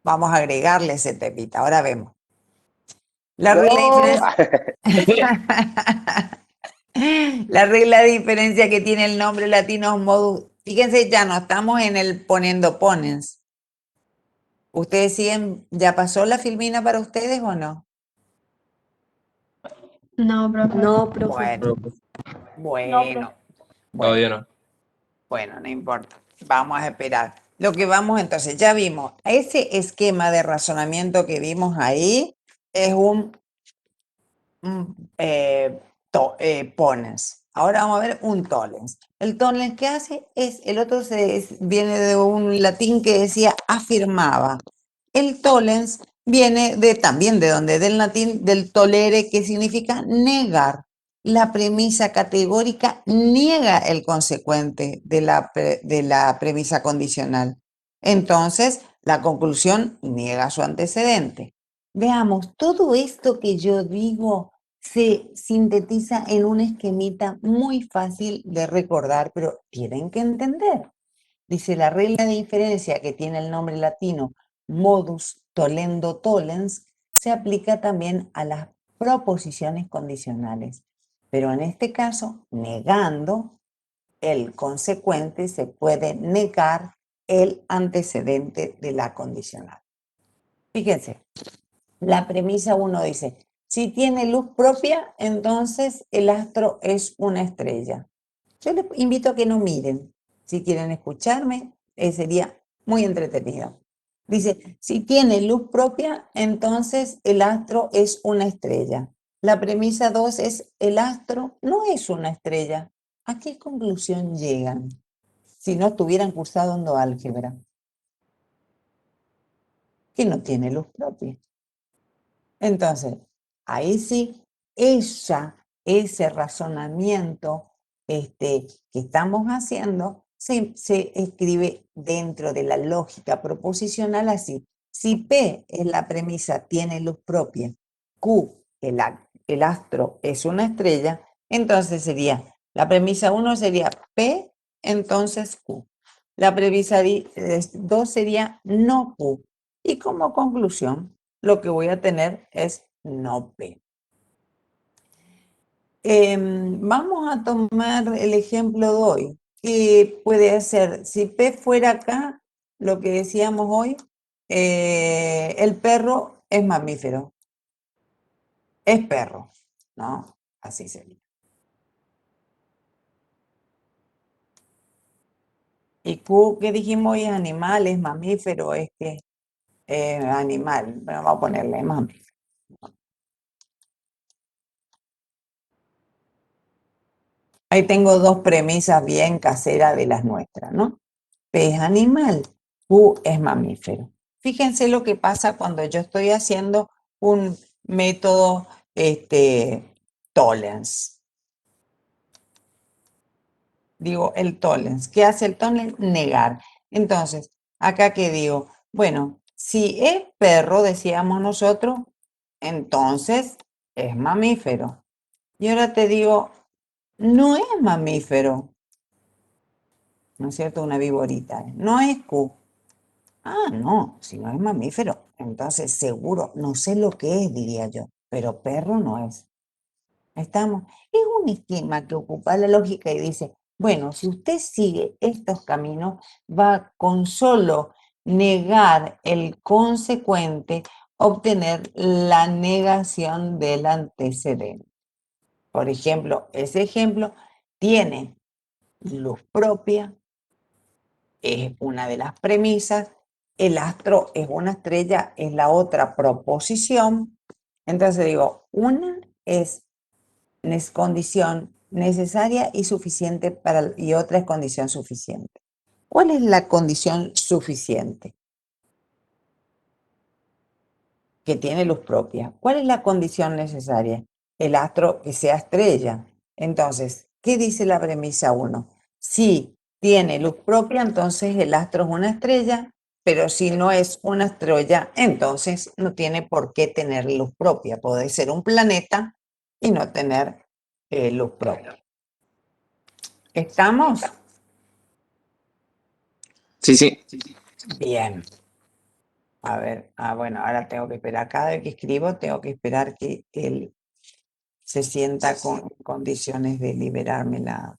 Speaker 1: vamos a agregarle ese temita. Ahora vemos. La regla de
Speaker 3: No.
Speaker 1: diferencia. La regla de diferencia que tiene el nombre latino modus. Fíjense, ya no estamos en el poniendo ponens. ¿Ustedes siguen? ¿Ya pasó la filmina para ustedes o no?
Speaker 8: No, profe.
Speaker 9: No, profe.
Speaker 1: Bueno,
Speaker 2: No,
Speaker 1: bueno,
Speaker 4: Todavía no.
Speaker 1: bueno, no importa. Vamos a esperar. Lo que vamos entonces, ya vimos, ese esquema de razonamiento que vimos ahí es un ponens. Ahora vamos a ver un tollens. El tollens que hace es, el otro viene de un latín que decía afirmaba. El tollens viene también de donde, del latín del tolere, que significa negar. La premisa categórica niega el consecuente de la premisa condicional. Entonces, la conclusión niega su antecedente. Veamos, todo esto que yo digo se sintetiza en un esquemita muy fácil de recordar, pero tienen que entender. Dice, la regla de diferencia que tiene el nombre latino modus tollendo tollens se aplica también a las proposiciones condicionales, pero en este caso, negando el consecuente, se puede negar el antecedente de la condicional. Fíjense, la premisa 1 dice, si tiene luz propia, entonces el astro es una estrella. Yo les invito a que no miren. Si quieren escucharme, sería muy entretenido. Dice, si tiene luz propia, entonces el astro es una estrella. La premisa 2 es, el astro no es una estrella. ¿A qué conclusión llegan si no estuvieran cursando álgebra? Que no tiene luz propia. Entonces, ahí sí, ese razonamiento que estamos haciendo se escribe dentro de la lógica proposicional así. Si P es la premisa, tiene luz propia, Q, el astro es una estrella, entonces sería, la premisa 1 sería P, entonces Q. La premisa 2 sería no Q. Y como conclusión, lo que voy a tener es no P. Vamos a tomar el ejemplo de hoy, que puede ser, si P fuera acá, lo que decíamos hoy, el perro es mamífero, es perro, ¿no? Así sería. Y Q, ¿qué dijimos hoy? Es animal, es mamífero, es que animal, bueno, vamos a ponerle mamífero. Ahí tengo dos premisas bien caseras de las nuestras, ¿no? P es animal, Q es mamífero. Fíjense lo que pasa cuando yo estoy haciendo un método tollens. Digo, el tollens. ¿Qué hace el tollens? Negar. Entonces, acá que digo, bueno, si es perro, decíamos nosotros, entonces es mamífero. Y ahora te digo, no es mamífero. ¿No es cierto? Una viborita. No es Q. Ah, no, si no es mamífero, entonces seguro, no sé lo que es, diría yo, pero perro no es. ¿Estamos? Es un esquema que ocupa la lógica y dice, bueno, si usted sigue estos caminos, va con solo negar el consecuente, obtener la negación del antecedente. Por ejemplo, ese ejemplo tiene luz propia, es una de las premisas, el astro es una estrella, es la otra proposición. Entonces digo, una es condición necesaria y suficiente y otra es condición suficiente. ¿Cuál es la condición suficiente? que tiene luz propia. ¿Cuál es la condición necesaria? El astro que sea estrella. Entonces, ¿qué dice la premisa 1? Si tiene luz propia, entonces el astro es una estrella, pero si no es una estrella, entonces no tiene por qué tener luz propia. Puede ser un planeta y no tener luz propia. ¿Estamos?
Speaker 10: Sí, sí.
Speaker 1: Bien. A ver, bueno, ahora tengo que esperar. Cada vez que escribo, tengo que esperar que él se sienta con condiciones de liberarme la...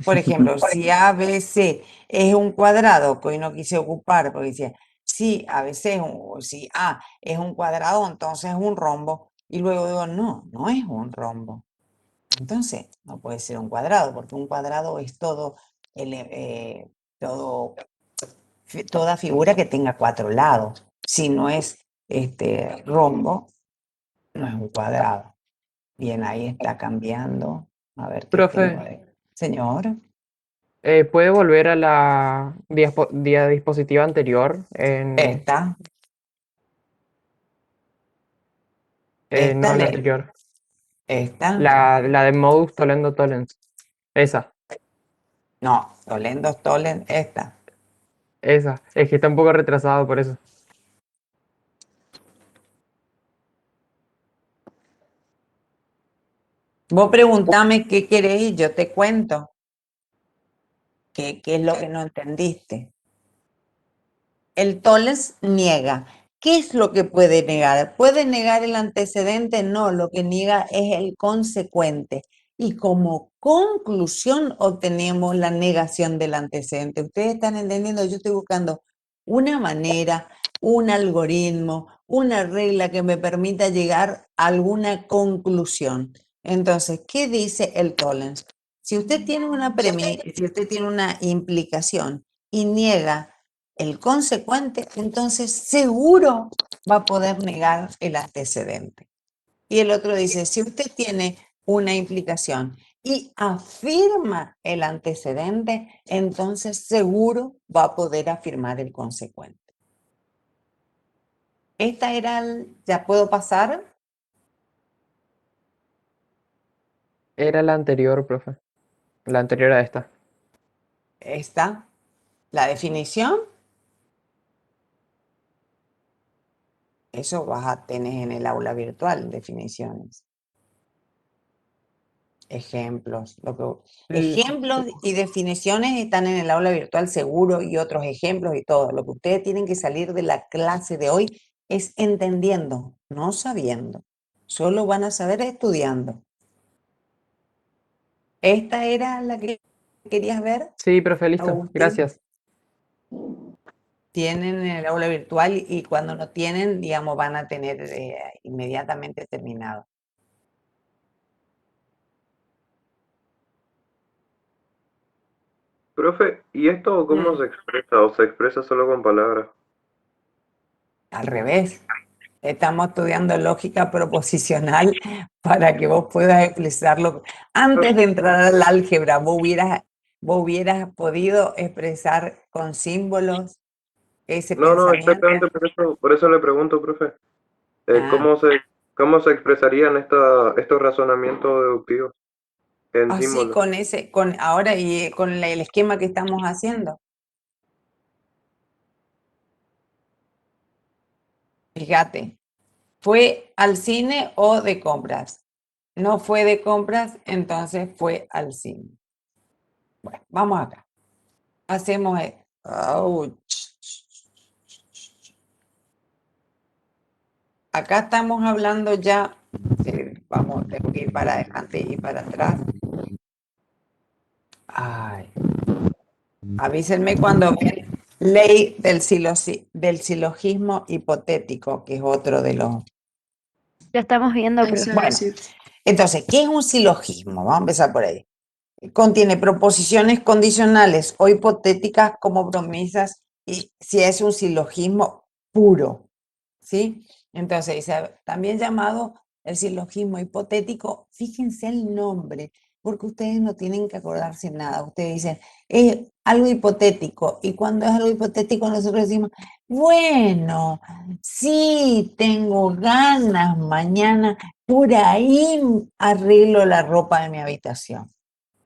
Speaker 1: Por ejemplo, si ABC es un cuadrado, que hoy no quise ocupar, porque decía, si ABC si A es un cuadrado, entonces es un rombo. Y luego digo, no, no es un rombo. Entonces, no puede ser un cuadrado, porque un cuadrado es todo, toda figura que tenga 4 lados. Si no es rombo, no es un cuadrado. Bien, ahí está cambiando. A ver qué tengo
Speaker 7: Profe,
Speaker 1: ahí. Señor,
Speaker 7: ¿puede volver a la diapositiva anterior?
Speaker 1: esta,
Speaker 7: No, la
Speaker 1: esta,
Speaker 7: anterior.
Speaker 1: esta.
Speaker 7: La de Modus Tollendo Tollens. Esa,
Speaker 1: No, Tolendo, Tolen, esta.
Speaker 7: esa. Es que está un poco retrasado por eso.
Speaker 1: Vos preguntame qué querés y yo te cuento. ¿Qué es lo que no entendiste? El Toles niega. ¿Qué es lo que puede negar? ¿Puede negar el antecedente? No, lo que niega es el consecuente. Y como conclusión obtenemos la negación del antecedente. ¿Ustedes están entendiendo? Yo estoy buscando una manera, un algoritmo, una regla que me permita llegar a alguna conclusión. Entonces, ¿qué dice el Tollens? Si usted tiene una premisa, si usted tiene una implicación y niega el consecuente, entonces seguro va a poder negar el antecedente. Y el otro dice, si usted tiene una implicación y afirma el antecedente, entonces seguro va a poder afirmar el consecuente. Esta era ¿ya puedo pasar?
Speaker 7: Era la anterior, profe. La anterior a esta.
Speaker 1: Esta, la definición. Eso vas a tener en el aula virtual, definiciones. Ejemplos. Ejemplos y definiciones están en el aula virtual seguro y otros ejemplos y todo. Lo que ustedes tienen que salir de la clase de hoy es entendiendo, no sabiendo. Solo van a saber estudiando. ¿Esta era la que querías ver,
Speaker 7: Sí, profe, listo.
Speaker 1: Agustín?
Speaker 7: Gracias.
Speaker 1: Tienen en el aula virtual y cuando no tienen, digamos, van a tener inmediatamente terminado.
Speaker 11: Profe, ¿y esto cómo se expresa? ¿O se expresa solo con palabras?
Speaker 1: Al revés. Estamos estudiando lógica proposicional para que vos puedas expresarlo. Antes de entrar al álgebra, vos hubieras podido expresar con símbolos ese
Speaker 11: No,
Speaker 1: pensamiento.
Speaker 11: exactamente por eso le pregunto, profe.
Speaker 1: Ah,
Speaker 11: ¿Cómo se expresarían estos razonamientos deductivos en
Speaker 1: así
Speaker 11: símbolos?
Speaker 1: ahora y con el esquema que estamos haciendo. Fíjate, ¿fue al cine o de compras? No fue de compras, entonces fue al cine. Bueno, vamos acá. Hacemos... Ouch. Acá estamos hablando ya, vamos, tengo que ir para adelante y para atrás. Ay, avísenme cuando ven ley del silogismo hipotético, que es otro de los...
Speaker 2: Lo estamos viendo,
Speaker 8: Eso
Speaker 2: profe.
Speaker 8: es decir,
Speaker 1: Entonces, ¿qué es un silogismo? Vamos a empezar por ahí. Contiene proposiciones condicionales o hipotéticas como premisas y si es un silogismo puro, ¿sí? Entonces, dice, también llamado el silogismo hipotético, fíjense el nombre, porque ustedes no tienen que acordarse nada. Ustedes dicen, es algo hipotético, y cuando es algo hipotético nosotros decimos, Bueno, sí, tengo ganas mañana, por ahí arreglo la ropa de mi habitación.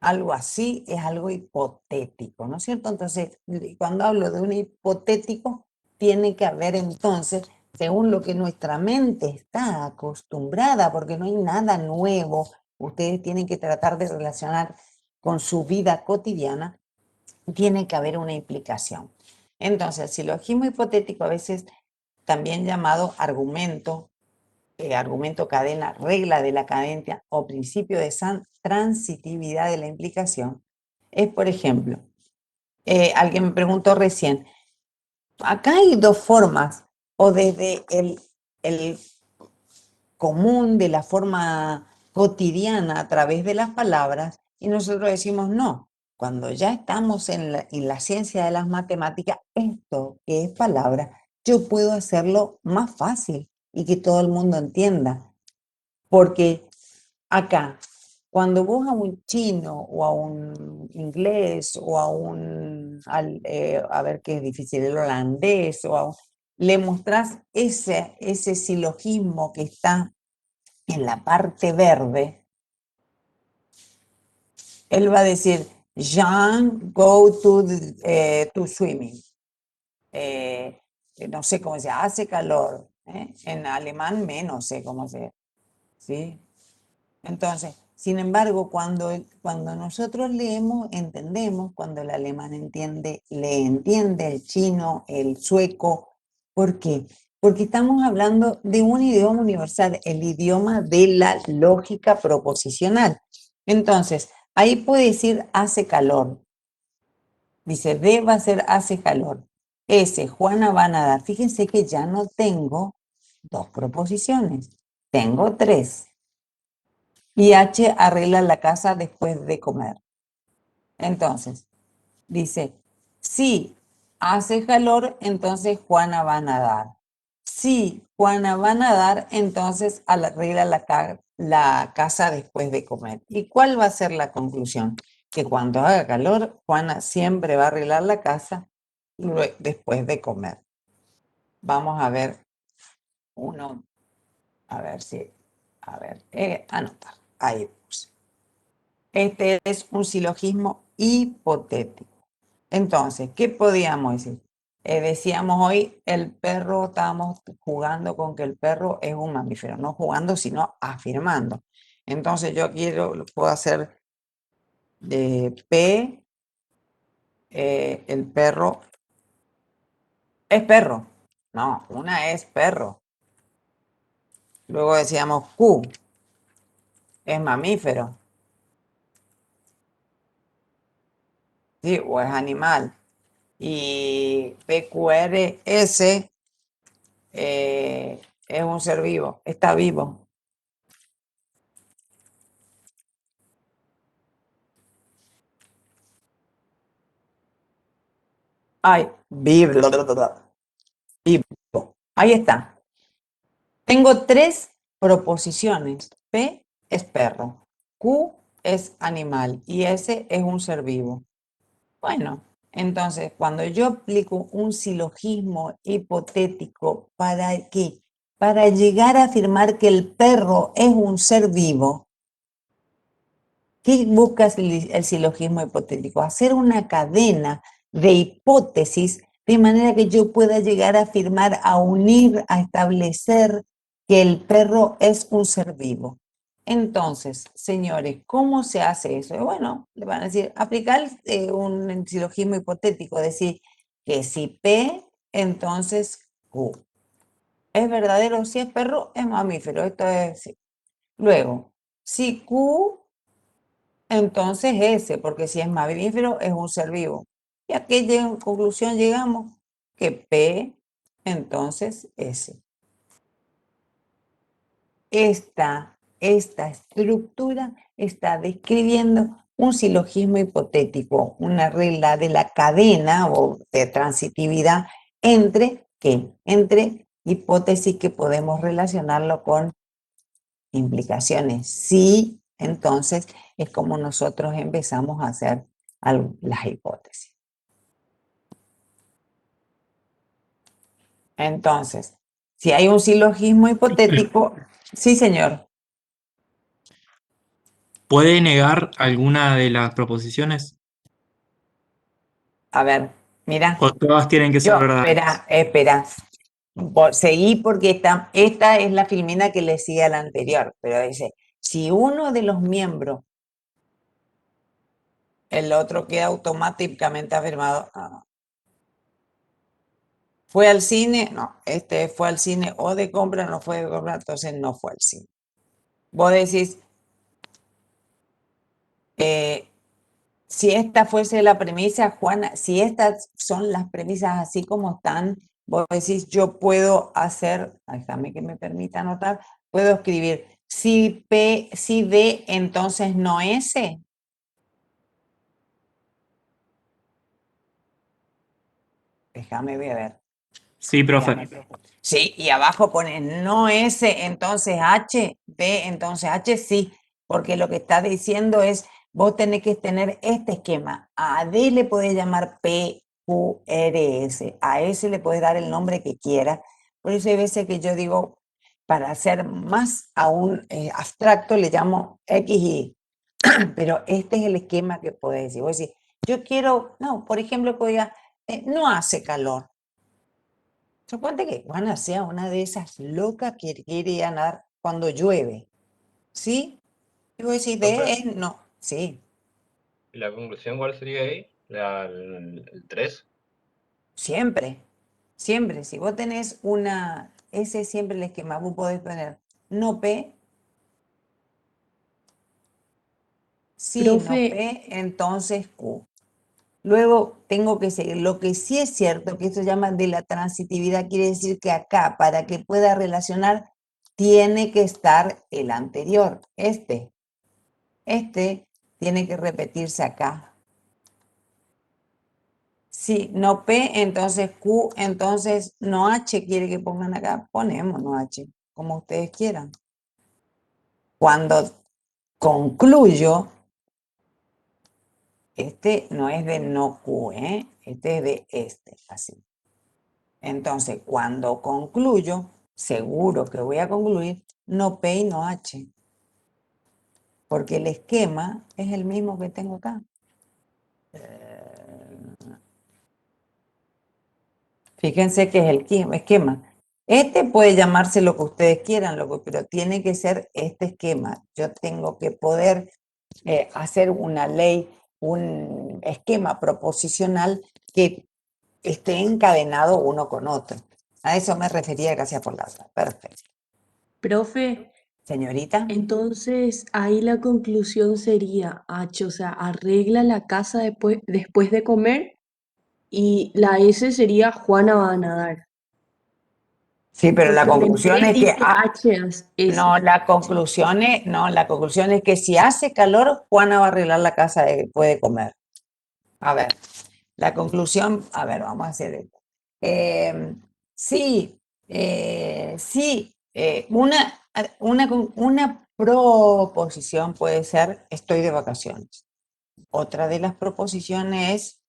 Speaker 1: Algo así es algo hipotético, ¿no es cierto? Entonces, cuando hablo de un hipotético, tiene que haber entonces, según lo que nuestra mente está acostumbrada, porque no hay nada nuevo, ustedes tienen que tratar de relacionar con su vida cotidiana, tiene que haber una implicación. Entonces, el silogismo hipotético, a veces también llamado argumento, argumento cadena, regla de la cadencia o principio de transitividad de la implicación, es, por ejemplo, alguien me preguntó recién, acá hay dos formas, o desde el común, de la forma cotidiana a través de las palabras, y nosotros decimos no. Cuando ya estamos en la ciencia de las matemáticas, esto que es palabra, yo puedo hacerlo más fácil y que todo el mundo entienda. Porque acá, cuando vos a un chino o a un inglés o a un, a ver qué es difícil, el holandés, le mostrás ese silogismo que está en la parte verde, él va a decir, Jean go to swimming. No sé cómo se hace calor. En alemán menos sé cómo se, ¿sí? Entonces, sin embargo, cuando nosotros leemos, entendemos, cuando el alemán entiende, le entiende el chino, el sueco. ¿Por qué? Porque estamos hablando de un idioma universal, el idioma de la lógica proposicional. Entonces, ahí puede decir hace calor. Dice, D va a ser hace calor. S, Juana va a nadar. Fíjense que ya no tengo dos proposiciones, tengo tres. Y H arregla la casa después de comer. Entonces, dice, si hace calor, entonces Juana va a nadar. Si Juana va a nadar, entonces arregla la casa después de comer. ¿Y cuál va a ser la conclusión? Que cuando haga calor, Juana siempre va a arreglar la casa después de comer. Vamos a ver uno, a ver si, anotar. Ahí puse. Este es un silogismo hipotético. Entonces, ¿qué podíamos decir? Decíamos hoy, el perro, estábamos jugando con que el perro es un mamífero, no jugando, sino afirmando. Entonces yo lo puedo hacer de P, el perro es perro. No, una es perro. Luego decíamos Q, es mamífero. Sí, o es animal. Y PQRS es un ser vivo, está vivo. Ay, vivo. Ahí está. Tengo tres proposiciones. P es perro, Q es animal y S es un ser vivo. Bueno, entonces, cuando yo aplico un silogismo hipotético, ¿para qué? Para llegar a afirmar que el perro es un ser vivo. ¿Qué busca el silogismo hipotético? Hacer una cadena de hipótesis de manera que yo pueda llegar a afirmar, a unir, a establecer que el perro es un ser vivo. Entonces, señores, ¿cómo se hace eso? Bueno, le van a decir, aplicar un silogismo hipotético, decir que si P, entonces Q. ¿Es verdadero? Si es perro, es mamífero. Esto es sí. Luego, si Q, entonces S, porque si es mamífero, es un ser vivo. ¿Y a qué conclusión llegamos? Que P, entonces S. Esta estructura está describiendo un silogismo hipotético, una regla de la cadena o de transitividad entre ¿qué? Entre hipótesis que podemos relacionarlo con implicaciones. Sí, entonces es como nosotros empezamos a hacer las hipótesis. Entonces, si hay un silogismo hipotético, sí, señor.
Speaker 12: ¿Puede negar alguna de las proposiciones?
Speaker 1: A ver, mira,
Speaker 12: ¿O todas tienen que ser
Speaker 1: yo,
Speaker 12: verdaderas?
Speaker 1: espera. Seguí porque esta es la filmina que le sigue a la anterior, pero dice, si uno de los miembros, el otro queda automáticamente afirmado. ¿Fue al cine? No, este fue al cine o de compra, no fue de compra, entonces no fue al cine. Vos decís, si esta fuese la premisa, Juana, si estas son las premisas así como están, vos decís, yo puedo hacer, déjame que me permita anotar, puedo escribir, si P, si D, entonces no S. Déjame ver.
Speaker 12: Sí, profe.
Speaker 1: Sí, y abajo pone no S, entonces H, D, entonces H, sí, porque lo que está diciendo es, vos tenés que tener este esquema. A D le podés llamar P, Q, R, S. A S le podés dar el nombre que quieras. Por eso hay veces que yo digo, para ser más aún abstracto, le llamo X, Y. Pero este es el esquema que podés decir. Vos decís, yo quiero, no, por ejemplo, que diga, no hace calor. Suponte que Juana sea una de esas locas que quiere andar cuando llueve, ¿sí? Y vos decís, no, sí,
Speaker 13: ¿Y la conclusión cuál sería ahí? El 3.
Speaker 1: siempre, siempre. Si vos tenés ese es siempre el esquema, vos podés poner no P, si no
Speaker 9: Profe,
Speaker 1: P, entonces Q. Luego tengo que seguir. Lo que sí es cierto, que esto se llama de la transitividad, quiere decir que acá, para que pueda relacionar, tiene que estar el anterior, este tiene que repetirse acá. Si no P, entonces Q, entonces no H, quiere que pongan acá, ponemos no H, como ustedes quieran. Cuando concluyo, este no es de no Q, este es de así. Entonces, cuando concluyo, seguro que voy a concluir no P y no H, porque el esquema es el mismo que tengo acá. Fíjense que es el esquema. Este puede llamarse lo que ustedes quieran, pero tiene que ser este esquema. Yo tengo que poder hacer una ley, un esquema proposicional que esté encadenado uno con otro. A eso me refería, gracias por la duda. Perfecto.
Speaker 9: profe,
Speaker 1: Señorita.
Speaker 9: entonces ahí la conclusión sería H, o sea, arregla la casa después de comer y la S sería Juana va a nadar.
Speaker 1: Sí, pero la
Speaker 9: Porque en el
Speaker 1: conclusión
Speaker 9: 3
Speaker 1: es que
Speaker 9: dice H es S.
Speaker 1: no, la conclusión es que si hace calor, Juana va a arreglar la casa después de comer. A ver, la conclusión, a ver, vamos a hacer esto. Sí, una proposición puede ser estoy de vacaciones. Otra de las proposiciones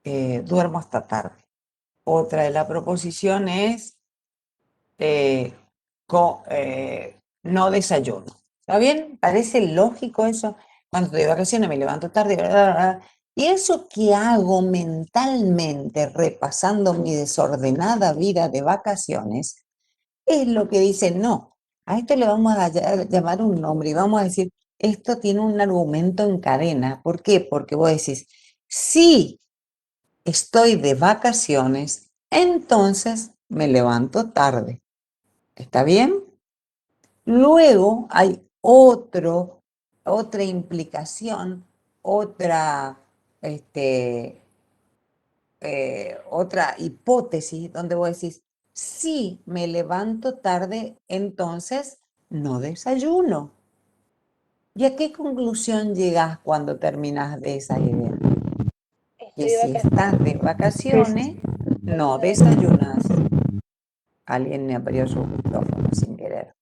Speaker 1: es duermo hasta tarde. Otra de las proposiciones es no desayuno. ¿Está bien? ¿Parece lógico eso? Cuando estoy de vacaciones me levanto tarde, ¿verdad? Y eso que hago mentalmente, repasando mi desordenada vida de vacaciones, es lo que dice, no, a esto le vamos a llamar un nombre y vamos a decir, esto tiene un argumento en cadena. ¿Por qué? Porque vos decís, si estoy de vacaciones, entonces me levanto tarde. ¿Está bien? Luego hay otra implicación, otra hipótesis donde vos decís, si me levanto tarde, entonces no desayuno. ¿Y a qué conclusión llegas cuando terminas de esa idea? Que si estás de vacaciones, no desayunas. Alguien me abrió su micrófono sin querer.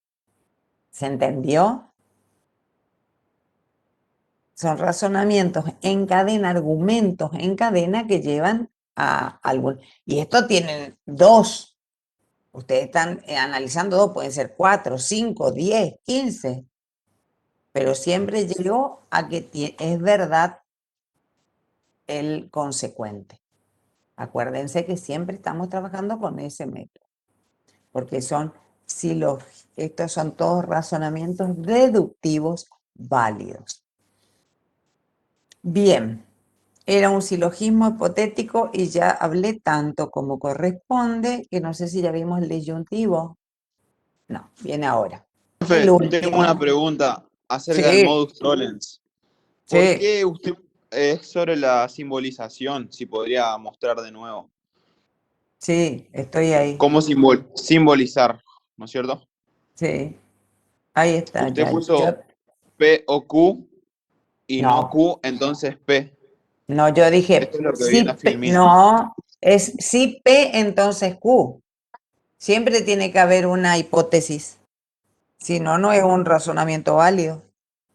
Speaker 1: ¿Se entendió? Son razonamientos en cadena, argumentos en cadena que llevan a algún. Y esto tienen dos. Ustedes están analizando dos, pueden ser 4, 5, 10, 15. Pero siempre llegó a que es verdad el consecuente. Acuérdense que siempre estamos trabajando con ese método. Porque estos son todos razonamientos deductivos válidos. Bien, era un silogismo hipotético y ya hablé tanto como corresponde, que no sé si ya vimos el disyuntivo. No, viene ahora.
Speaker 14: Profe,
Speaker 1: El
Speaker 14: tengo
Speaker 1: último.
Speaker 14: una pregunta acerca del
Speaker 1: Sí,
Speaker 14: modus tollens. ¿Por
Speaker 1: sí,
Speaker 14: qué usted es sobre la simbolización? Si podría mostrar de nuevo.
Speaker 1: sí, estoy ahí.
Speaker 14: ¿Cómo simbolizar? ¿No es cierto?
Speaker 1: Sí, ahí está
Speaker 14: Usted
Speaker 1: ya.
Speaker 14: puso P o Q y no
Speaker 1: No,
Speaker 14: Q, entonces P.
Speaker 1: no, yo
Speaker 14: Esto
Speaker 1: dije
Speaker 14: es lo que vi en la
Speaker 1: sí,
Speaker 14: filmina.
Speaker 1: no, es sí P, entonces Q. Siempre tiene que haber una hipótesis. Si no, no es un razonamiento válido.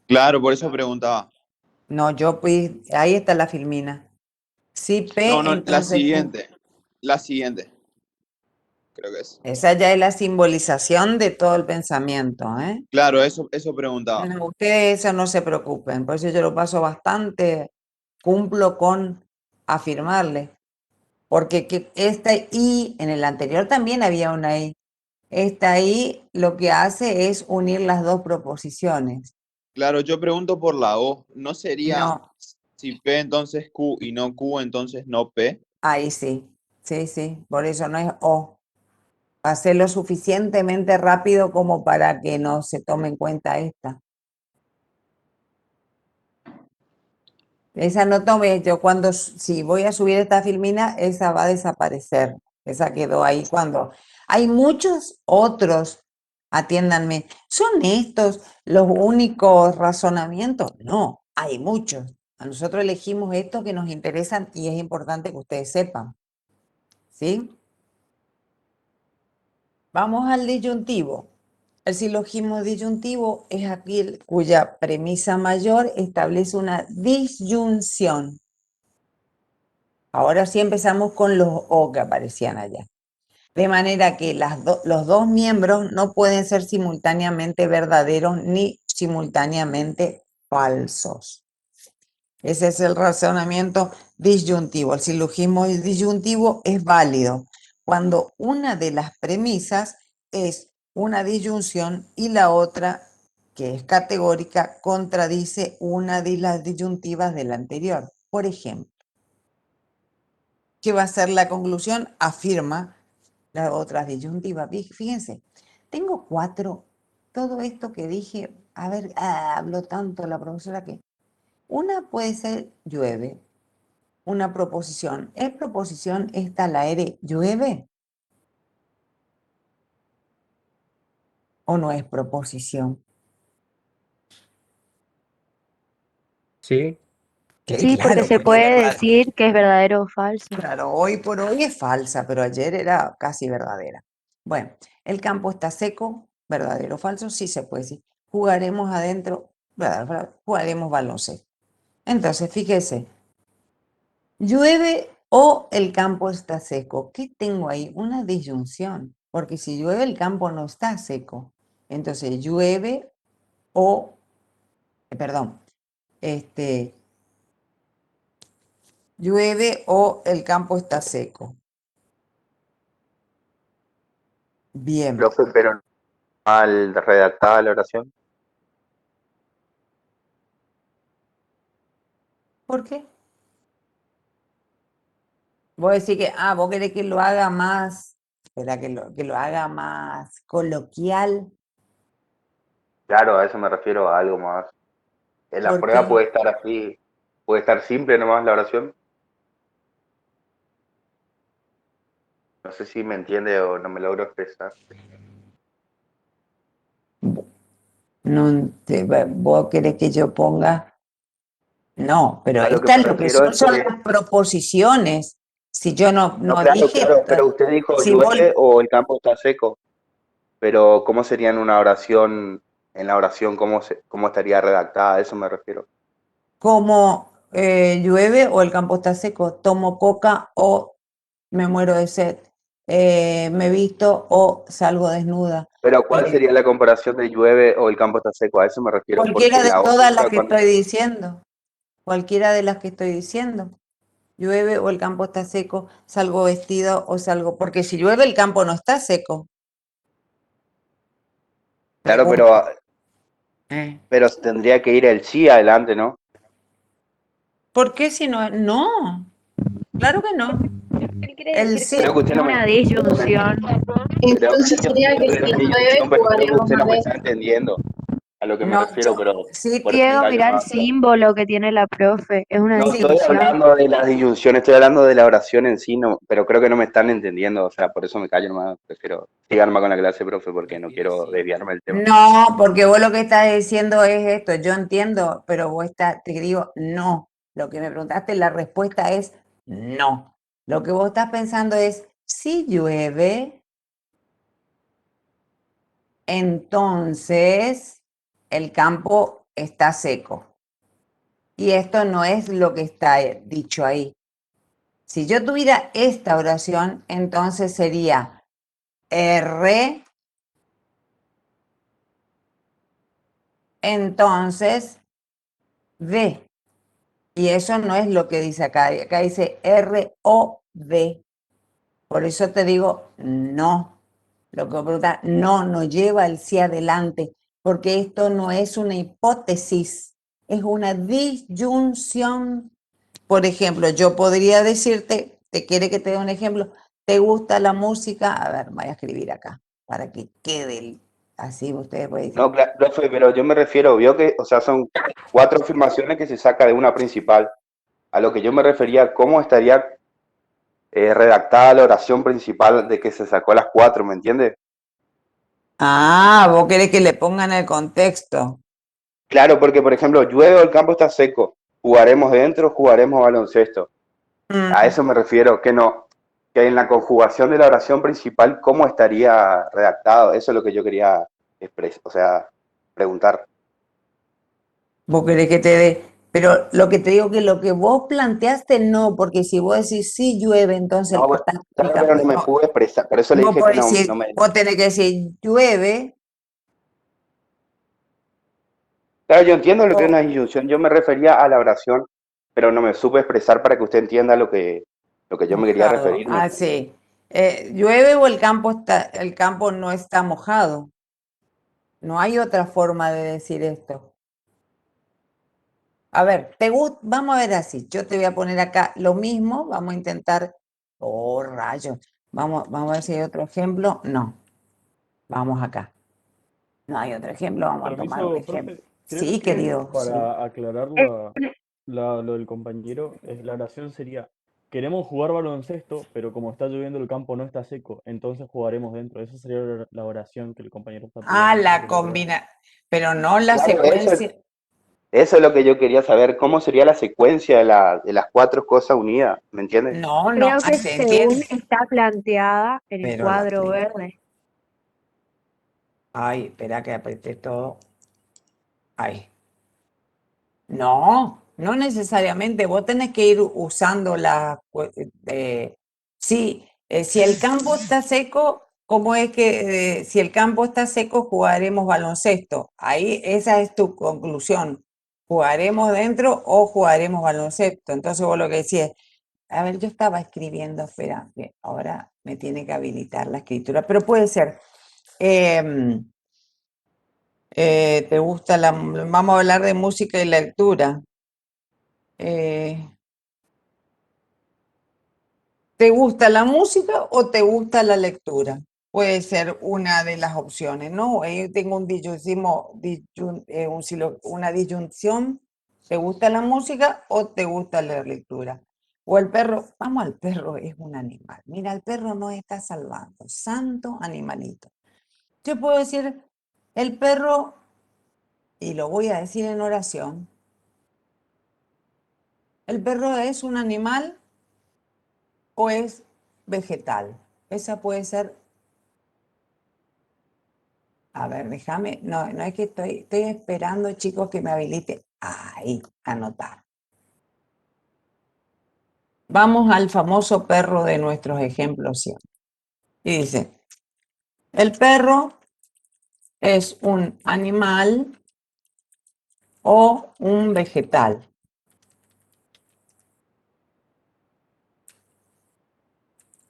Speaker 14: Claro, por eso preguntaba.
Speaker 1: No, ahí está la filmina. Sí
Speaker 14: No,
Speaker 1: P,
Speaker 14: no, la
Speaker 1: entonces Q.
Speaker 14: siguiente. La siguiente, creo que es.
Speaker 1: Esa ya es la simbolización de todo el pensamiento, ¿eh?
Speaker 14: Claro, eso preguntaba.
Speaker 1: No, ustedes eso no se preocupen, por eso yo lo paso bastante, cumplo con afirmarle, porque esta I, en el anterior también había una I, esta I lo que hace es unir las dos proposiciones.
Speaker 14: Claro, yo pregunto por la O. ¿No sería
Speaker 1: No,
Speaker 14: si P entonces Q y no Q entonces no P?
Speaker 1: ahí sí, sí, por eso no es O. Hacerlo suficientemente rápido como para que no se tome en cuenta esta. Esa no tome, si voy a subir esta filmina, esa va a desaparecer. Esa quedó ahí cuando. Hay muchos otros, atiéndanme, ¿son estos los únicos razonamientos? No, hay muchos. A nosotros elegimos estos que nos interesan y es importante que ustedes sepan. ¿Sí? Vamos al disyuntivo. El silogismo disyuntivo es aquel cuya premisa mayor establece una disyunción. Ahora sí empezamos con los O que aparecían allá. De manera que los dos miembros no pueden ser simultáneamente verdaderos ni simultáneamente falsos. Ese es el razonamiento disyuntivo. El silogismo disyuntivo es válido cuando una de las premisas es una disyunción y la otra, que es categórica, contradice una de las disyuntivas de la anterior. Por ejemplo, ¿qué va a ser la conclusión? Afirma las otras disyuntivas. Fíjense, tengo 4, todo esto que dije, a ver, habló tanto la profesora que... Una puede ser llueve, una proposición. ¿Es proposición esta la R llueve? ¿O no es proposición?
Speaker 7: Sí,
Speaker 2: Sí, porque
Speaker 1: Claro,
Speaker 2: se
Speaker 1: porque
Speaker 2: puede decir que es verdadero o falso.
Speaker 1: claro, hoy por hoy es falsa, pero ayer era casi verdadera. Bueno, el campo está seco, verdadero o falso, sí se puede decir. Jugaremos adentro, verdadero, jugaremos baloncesto. Entonces, fíjese, llueve o el campo está seco. ¿Qué tengo ahí? Una disyunción, porque si llueve el campo no está seco. Entonces, llueve o, perdón, llueve o el campo está seco. Bien.
Speaker 15: Profe, pero mal redactada la oración.
Speaker 1: ¿Por qué? Vos decís que, vos querés que lo haga más, espera, que lo haga más coloquial.
Speaker 15: Claro, a eso me refiero, a algo más. En la
Speaker 1: ¿Por
Speaker 15: prueba
Speaker 1: qué?
Speaker 15: puede estar así, puede estar simple nomás la oración. No sé si me entiende o no me logro expresar.
Speaker 1: No, vos querés que yo ponga. No, pero
Speaker 15: A lo que me
Speaker 1: estas lo que
Speaker 15: refiero es
Speaker 1: son
Speaker 15: que,
Speaker 1: las proposiciones. Si yo no
Speaker 15: no, claro,
Speaker 1: dije,
Speaker 15: claro, pero usted dijo
Speaker 1: si vos,
Speaker 15: llueve o el campo está seco. Pero ¿cómo sería en una oración, en la oración, cómo estaría redactada? A eso me refiero.
Speaker 1: como llueve o el campo está seco, tomo coca o me muero de sed, me visto o salgo desnuda.
Speaker 15: Pero ¿cuál sería la comparación de llueve o el campo está seco? A eso me refiero.
Speaker 1: Cualquiera
Speaker 15: Porque
Speaker 1: de
Speaker 15: la
Speaker 1: todas las
Speaker 15: otra,
Speaker 1: que estoy diciendo, cualquiera de las que estoy diciendo. Llueve o el campo está seco, salgo vestido o salgo, porque si llueve el campo no está seco.
Speaker 15: claro,
Speaker 1: Pregunta.
Speaker 15: pero tendría que ir el sí adelante, ¿no?
Speaker 1: ¿Por qué si no? No, claro que no.
Speaker 5: Él quiere
Speaker 1: El
Speaker 5: decir
Speaker 1: sí.
Speaker 15: Creo que usted no me
Speaker 2: Una disyunción.
Speaker 6: Entonces
Speaker 15: yo
Speaker 6: sería que
Speaker 15: entiendo
Speaker 6: si
Speaker 15: la
Speaker 6: llueve,
Speaker 15: disyunción, pero creo que
Speaker 6: jugaremos
Speaker 15: usted no me
Speaker 6: adentro.
Speaker 15: está entendiendo a lo que me
Speaker 1: No,
Speaker 15: refiero, pero
Speaker 2: Sí,
Speaker 15: por eso
Speaker 2: Diego,
Speaker 15: está
Speaker 2: mirá el
Speaker 15: llamado.
Speaker 2: símbolo que tiene la profe. Es una
Speaker 15: No estoy
Speaker 2: disyunción.
Speaker 15: hablando de la disyunción, estoy hablando de la oración en sí, no, pero creo que no me están entendiendo, o sea, por eso me callo nomás, prefiero sigar más con la clase, profe, porque no quiero desviarme del tema.
Speaker 1: No, porque vos lo que estás diciendo es esto, yo entiendo, pero vos te digo no. Lo que me preguntaste, la respuesta es no. Lo que vos estás pensando es, si llueve, entonces el campo está seco. Y esto no es lo que está dicho ahí. Si yo tuviera esta oración, entonces sería R, entonces V. Y eso no es lo que dice acá. Acá dice R-O-V. Por eso te digo no. Lo que pregunta, no lleva el sí adelante, porque esto no es una hipótesis, es una disyunción. Por ejemplo, yo podría decirte, ¿te quiere que te dé un ejemplo? ¿Te gusta la música? A ver, voy a escribir acá, para que quede así, ustedes pueden decir.
Speaker 15: No, profe, pero yo me refiero, vio que, o sea, son 4 afirmaciones que se saca de una principal. A lo que yo me refería, ¿cómo estaría redactada la oración principal de que se sacó las 4, ¿me entiende?
Speaker 1: Ah, vos querés que le pongan el contexto.
Speaker 15: Claro, porque por ejemplo, llueve o el campo está seco, jugaremos dentro, jugaremos baloncesto. A eso me refiero, que no, que en la conjugación de la oración principal, ¿cómo estaría redactado? Eso es lo que yo quería expresar, o sea, preguntar.
Speaker 1: Vos querés que te dé, pero lo que te digo que lo que vos planteaste no, porque si vos decís sí llueve, entonces
Speaker 15: No, bueno, claro, pero no me pude expresar, por eso le
Speaker 1: vos
Speaker 15: dije que
Speaker 1: podés
Speaker 15: no,
Speaker 1: decir,
Speaker 15: no me...
Speaker 1: vos tenés que decir llueve.
Speaker 15: Claro, yo entiendo lo que es una disyunción, yo me refería a la oración, pero no me supe expresar para que usted entienda lo que yo me quería
Speaker 1: Mojado.
Speaker 15: referir.
Speaker 1: Ah, sí. Llueve o el campo no está mojado. No hay otra forma de decir esto. A ver, vamos a ver así. Yo te voy a poner acá lo mismo. Vamos a intentar. Oh, rayos. Vamos a ver si hay otro ejemplo. No. Vamos acá. No hay otro ejemplo. Vamos a tomar un
Speaker 16: Permiso,
Speaker 1: ejemplo.
Speaker 16: profe. Creo
Speaker 1: Sí,
Speaker 16: que
Speaker 1: querido. Sí.
Speaker 16: para aclarar lo del compañero, la oración sería, queremos jugar baloncesto, pero como está lloviendo el campo no está seco, entonces jugaremos dentro. Esa sería la oración que el compañero está
Speaker 1: Ah,
Speaker 16: pidiendo.
Speaker 1: la combina. Pero no la
Speaker 15: Claro,
Speaker 1: secuencia.
Speaker 15: eso es lo que yo quería saber, cómo sería la secuencia de las 4 cosas unidas, ¿me entiendes?
Speaker 1: No,
Speaker 2: Creo que
Speaker 1: se
Speaker 2: según
Speaker 1: entiende.
Speaker 2: está planteada en el
Speaker 1: Pero
Speaker 2: cuadro verde.
Speaker 1: Ay, espera que apreté todo. Ay. No necesariamente. Vos tenés que ir usando sí, si el campo está seco, ¿cómo es que si el campo está seco jugaremos baloncesto? Ahí esa es tu conclusión. ¿Jugaremos dentro o jugaremos baloncesto? Entonces vos lo que decís, a ver, yo estaba escribiendo, espera, que ahora me tiene que habilitar la escritura, pero puede ser. ¿Te gusta vamos a hablar de música y lectura? ¿Te gusta la música o te gusta la lectura? Puede ser una de las opciones, ¿no? Yo tengo una disyunción. ¿Te gusta la música o te gusta la lectura? O el perro, vamos al perro, es un animal. Mira, el perro nos está salvando. Santo animalito. Yo puedo decir, el perro, y lo voy a decir en oración, ¿el perro es un animal o es vegetal? Esa puede ser. A ver, déjame. No es que estoy esperando, chicos, que me habilite. Ahí, anotar. Vamos al famoso perro de nuestros ejemplos siempre. Y dice, el perro es un animal o un vegetal.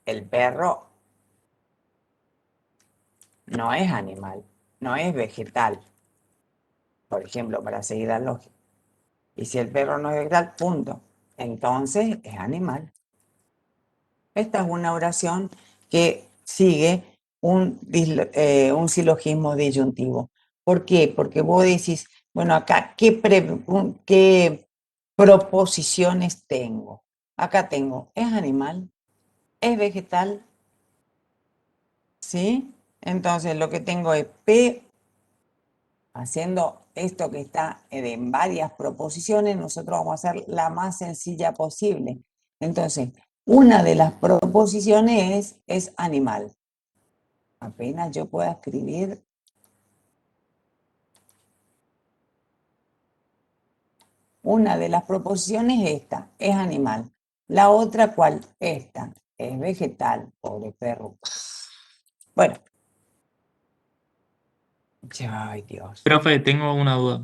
Speaker 1: El perro no es animal, no es vegetal. Por ejemplo, para seguir la lógica. Y si el perro no es vegetal, punto. Entonces es animal. Esta es una oración que sigue un silogismo disyuntivo. ¿Por qué? Porque vos decís, bueno, acá, ¿qué proposiciones tengo? Acá tengo, ¿es animal? ¿Es vegetal? ¿Sí? Entonces lo que tengo es P, haciendo esto que está en varias proposiciones, nosotros vamos a hacer la más sencilla posible. Entonces, una de las proposiciones es animal. Apenas yo pueda escribir. Una de las proposiciones es esta, es animal. La otra, ¿cuál? Esta, es vegetal, pobre perro. Bueno. Ay, Dios.
Speaker 12: Profe, tengo una duda.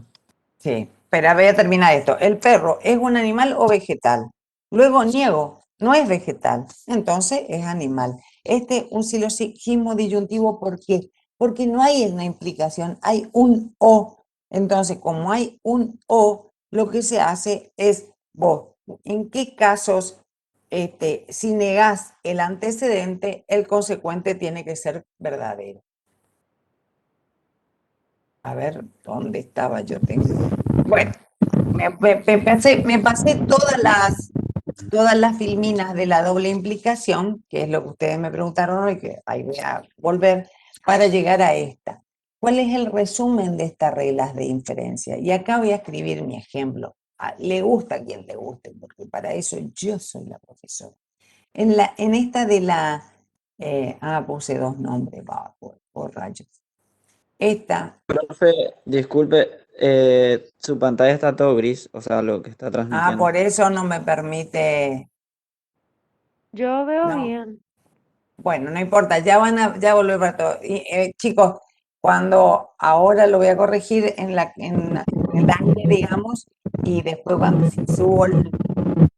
Speaker 1: Sí, pero voy a terminar esto. ¿El perro es un animal o vegetal? Luego niego, no es vegetal, entonces es animal. Este es un silogismo disyuntivo, ¿por qué? Porque no hay una implicación, hay un o. Entonces, como hay un o, lo que se hace es vos. ¿En qué casos, si negás el antecedente, el consecuente tiene que ser verdadero? A ver, ¿dónde estaba? Yo tengo... Bueno, me pasé todas las filminas de la doble implicación, que es lo que ustedes me preguntaron hoy, que ahí voy a volver, para llegar a esta. ¿Cuál es el resumen de estas reglas de inferencia? Y acá voy a escribir mi ejemplo. Le gusta a quien le guste, porque para eso yo soy la profesora. En esta de la... puse dos nombres, por rayos. Esta...
Speaker 17: Profe, disculpe, su pantalla está todo gris, o sea, lo que está transmitiendo.
Speaker 1: por eso no me permite...
Speaker 2: Yo veo
Speaker 1: No.
Speaker 2: bien.
Speaker 1: Bueno, no importa, ya volver para todo. Y, chicos, cuando ahora lo voy a corregir en el aire, digamos, y después cuando se subo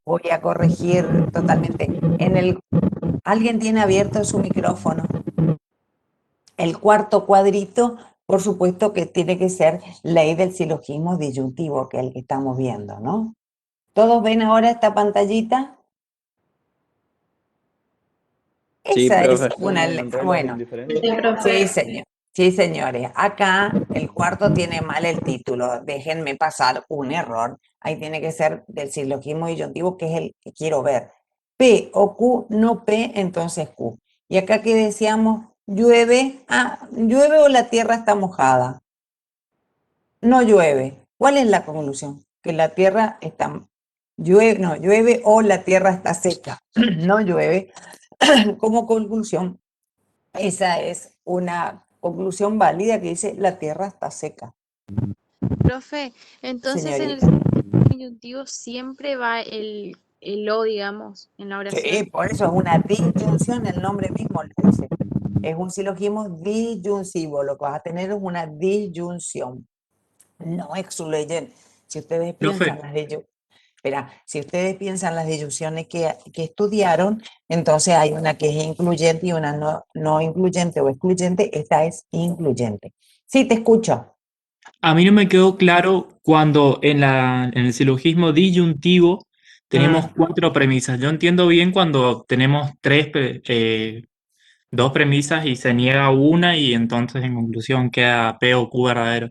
Speaker 1: voy a corregir totalmente. ¿Alguien tiene abierto su micrófono? El cuarto cuadrito, por supuesto que tiene que ser ley del silogismo disyuntivo, que es el que estamos viendo, ¿no? ¿Todos ven ahora esta pantallita?
Speaker 17: Sí,
Speaker 1: Esa es
Speaker 17: profe.
Speaker 1: una ley. Bueno, sí, señor. Sí, señores. Acá el cuarto tiene mal el título. Déjenme pasar un error. Ahí tiene que ser del silogismo disyuntivo, que es el que quiero ver. P o Q, no P, entonces Q. Y acá que decíamos, llueve. Llueve o la tierra está mojada. No llueve. ¿Cuál es la conclusión? Que la tierra está... llueve o la tierra está seca. No llueve. Como conclusión, esa es una conclusión válida que dice la tierra está seca.
Speaker 5: Profe, entonces en el disyuntivo siempre va el o, digamos, en la oración.
Speaker 1: Sí, por eso es una disyunción, el nombre mismo lo dice. Es un silogismo disyuntivo, lo que vas a tener es una disyunción, no excluyente. Si ustedes piensan si ustedes piensan las disyunciones que estudiaron, entonces hay una que es incluyente y una no incluyente o excluyente, esta es incluyente. Sí, te escucho.
Speaker 12: A mí no me quedó claro cuando en el silogismo disyuntivo tenemos 4 premisas. Yo entiendo bien cuando tenemos dos premisas y se niega una y entonces en conclusión queda P o Q verdadero.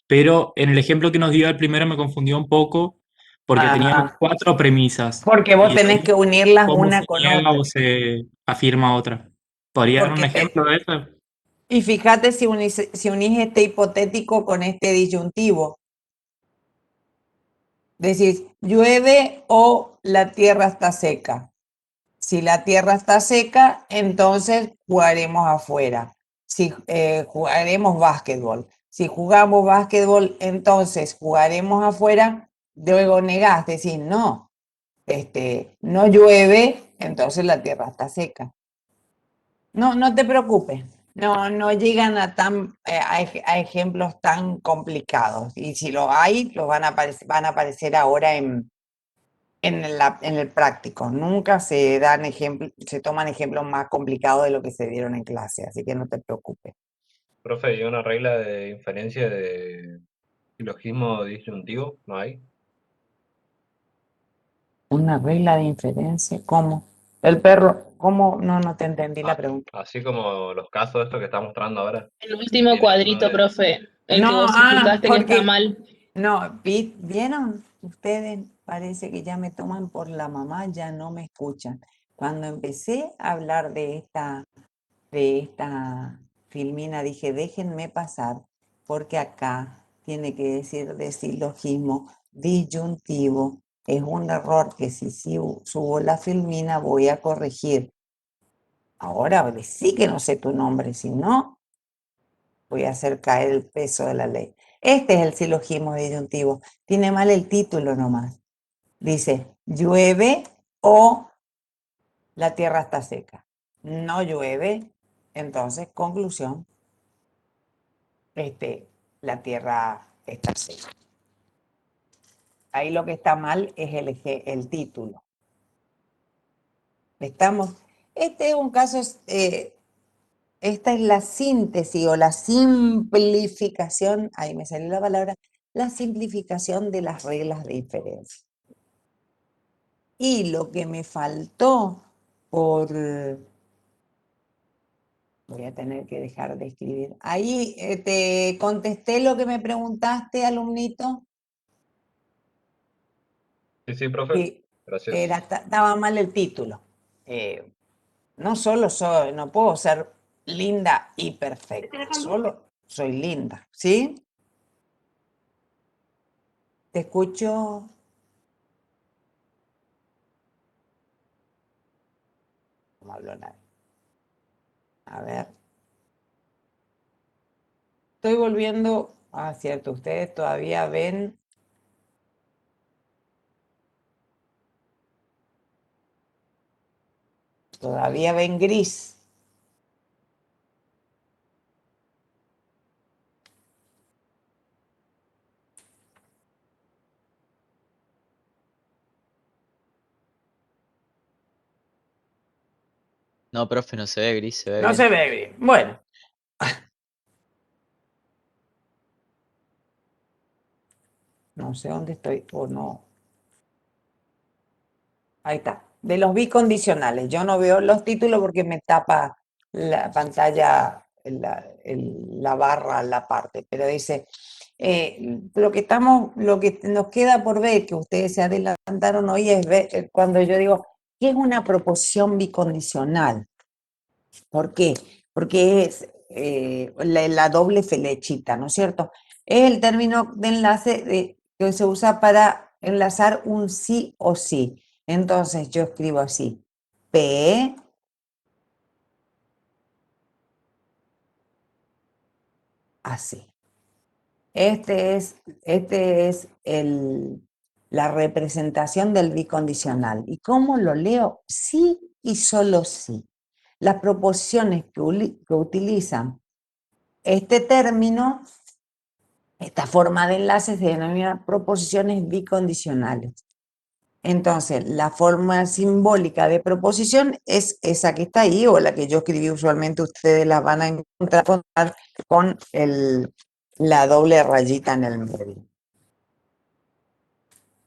Speaker 12: Pero en el ejemplo que nos dio el primero me confundió un poco porque teníamos 4 premisas.
Speaker 1: Porque vos tenés que unirlas
Speaker 12: ¿Cómo
Speaker 1: una
Speaker 12: se
Speaker 1: con
Speaker 12: niega
Speaker 1: otra.
Speaker 12: o se afirma otra? ¿Podría dar un ejemplo de eso?
Speaker 1: Y fíjate si unís este hipotético con este disyuntivo. Decís, llueve o la tierra está seca. Si la tierra está seca, entonces jugaremos afuera. Si jugaremos básquetbol. Si jugamos básquetbol, entonces jugaremos afuera. Luego negás, decís, no. no llueve, entonces la tierra está seca. No te preocupes, no llegan a ejemplos tan complicados. Y si lo hay, los van a aparecer ahora en el práctico. Nunca se toman ejemplos más complicados de lo que se dieron en clase, así que no te preocupes.
Speaker 13: Profe, ¿y una regla de inferencia de silogismo disyuntivo? ¿No hay?
Speaker 1: Una regla de inferencia, ¿cómo? El perro, ¿cómo? No te entendí la pregunta.
Speaker 13: Así como los casos estos que está mostrando ahora.
Speaker 6: El último
Speaker 13: Tiene uno
Speaker 6: cuadrito,
Speaker 13: de...
Speaker 6: profe, el que
Speaker 1: No,
Speaker 6: vos explicaste que está
Speaker 1: porque
Speaker 6: mal.
Speaker 1: no, ¿vieron? Ustedes parece que ya me toman por la mamá, ya no me escuchan. Cuando empecé a hablar de esta filmina, dije, déjenme pasar, porque acá tiene que decir de silogismo disyuntivo. Es un error que si subo la filmina voy a corregir. Ahora sí que no sé tu nombre, si no, voy a hacer caer el peso de la ley. Este es el silogismo disyuntivo. Tiene mal el título nomás. Dice, llueve o la tierra está seca. No llueve, entonces, conclusión, la tierra está seca. Ahí lo que está mal es el título. Este es un caso, esta es la síntesis o la simplificación, ahí me salió la palabra, la simplificación de las reglas de inferencia. Y lo que me faltó voy a tener que dejar de escribir. Ahí te contesté lo que me preguntaste, alumnito.
Speaker 13: Sí, profe.
Speaker 1: Sí,
Speaker 13: Gracias.
Speaker 1: estaba mal el título. No solo no puedo ser linda y perfecta, solo soy linda, ¿sí? Te escucho. No hablo nada. A ver. Estoy volviendo. Cierto, ustedes todavía ven. Todavía ven gris.
Speaker 18: No, profe, no se ve gris, se ve
Speaker 1: No
Speaker 18: bien.
Speaker 1: se ve bien. Bueno. No sé dónde estoy o no. Ahí está. De los bicondicionales. Yo no veo los títulos porque me tapa la pantalla, la barra, la parte. Pero dice, lo que nos queda por ver, que ustedes se adelantaron hoy, es ver, cuando yo digo, ¿qué es una proposición bicondicional? ¿Por qué? Porque es la doble flechita, ¿no es cierto? Es el término de enlace que se usa para enlazar un sí o sí. Entonces yo escribo así, P así. Este es la representación del bicondicional. ¿Y cómo lo leo? Sí y solo sí. Las proposiciones que utilizan este término, esta forma de enlace, se denomina proposiciones bicondicionales. Entonces, la forma simbólica de proposición es esa que está ahí, o la que yo escribí usualmente, ustedes la van a encontrar con la doble rayita en el medio.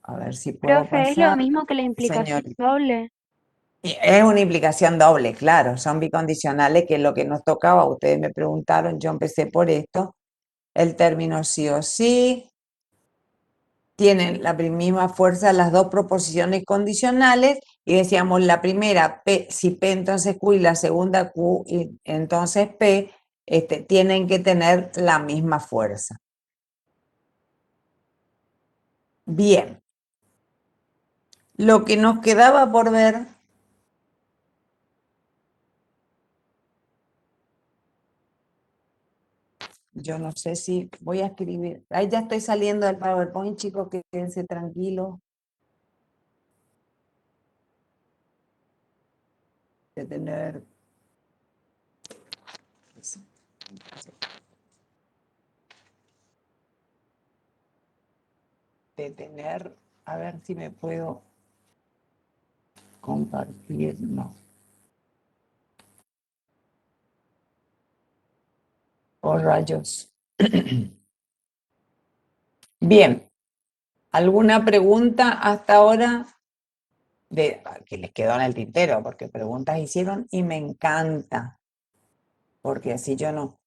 Speaker 1: A ver si puedo
Speaker 2: Profe, es lo
Speaker 1: pasar.
Speaker 2: mismo que la implicación
Speaker 1: Señorita.
Speaker 2: doble.
Speaker 1: Es una implicación doble, claro, son bicondicionales, que es lo que nos tocaba. Ustedes me preguntaron, yo empecé por esto. El término sí o sí. Tienen la misma fuerza las dos proposiciones condicionales y decíamos la primera, P, si P entonces Q y la segunda Q y entonces P, tienen que tener la misma fuerza. Bien. Lo que nos quedaba por ver yo no sé si voy a escribir. Ahí ya estoy saliendo del PowerPoint, chicos, quédense tranquilos. de tener a ver si me puedo compartir, no. Oh, rayos. Bien, ¿alguna pregunta hasta ahora que les quedó en el tintero? Porque preguntas hicieron y me encanta, porque así yo no.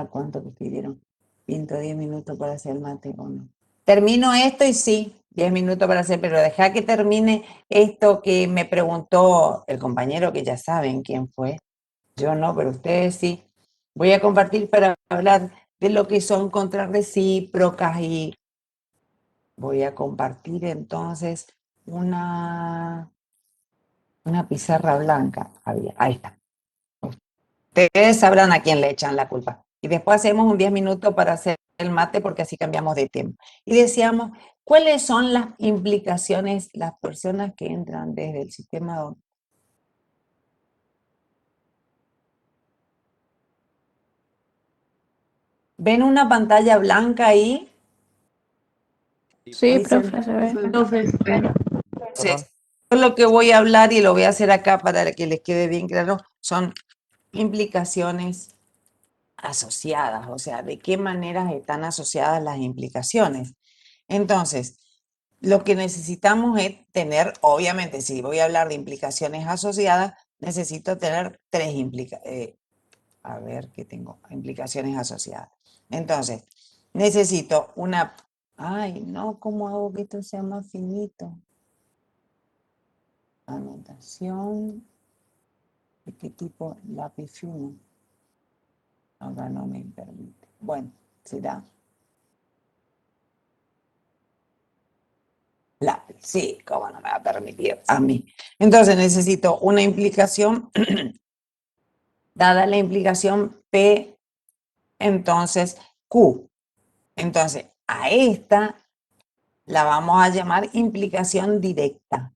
Speaker 1: ¿Cuánto me pidieron? Pinto 10 minutos para hacer el mate o no. Termino esto y sí, 10 minutos para hacer, pero deja que termine esto que me preguntó el compañero, que ya saben quién fue. Yo no, pero ustedes sí. Voy a compartir para hablar de lo que son contrarrecíprocas y voy a compartir entonces una pizarra blanca. Ahí está. Ustedes sabrán a quién le echan la culpa. Y después hacemos un 10 minutos para hacer el mate porque así cambiamos de tiempo. Y decíamos, ¿cuáles son las implicaciones, las personas que entran desde el sistema? ¿Ven una pantalla blanca ahí?
Speaker 2: Sí,
Speaker 1: Dicen,
Speaker 2: profe, se ve.
Speaker 1: entonces, yo lo que voy a hablar y lo voy a hacer acá para que les quede bien claro, son implicaciones asociadas, o sea, de qué maneras están asociadas las implicaciones. Entonces, lo que necesitamos es tener, obviamente, si voy a hablar de implicaciones asociadas, necesito tener tres implicaciones. A ver qué tengo, implicaciones asociadas. Entonces, necesito una... Ay, no, ¿cómo hago que esto sea más finito? Anotación. ¿De qué tipo? Lápiz fino. Ahora no me permite. Bueno, será lápiz. Sí, ¿cómo no me va a permitir a mí? Entonces necesito una implicación, dada la implicación P, entonces Q. Entonces, a esta la vamos a llamar implicación directa.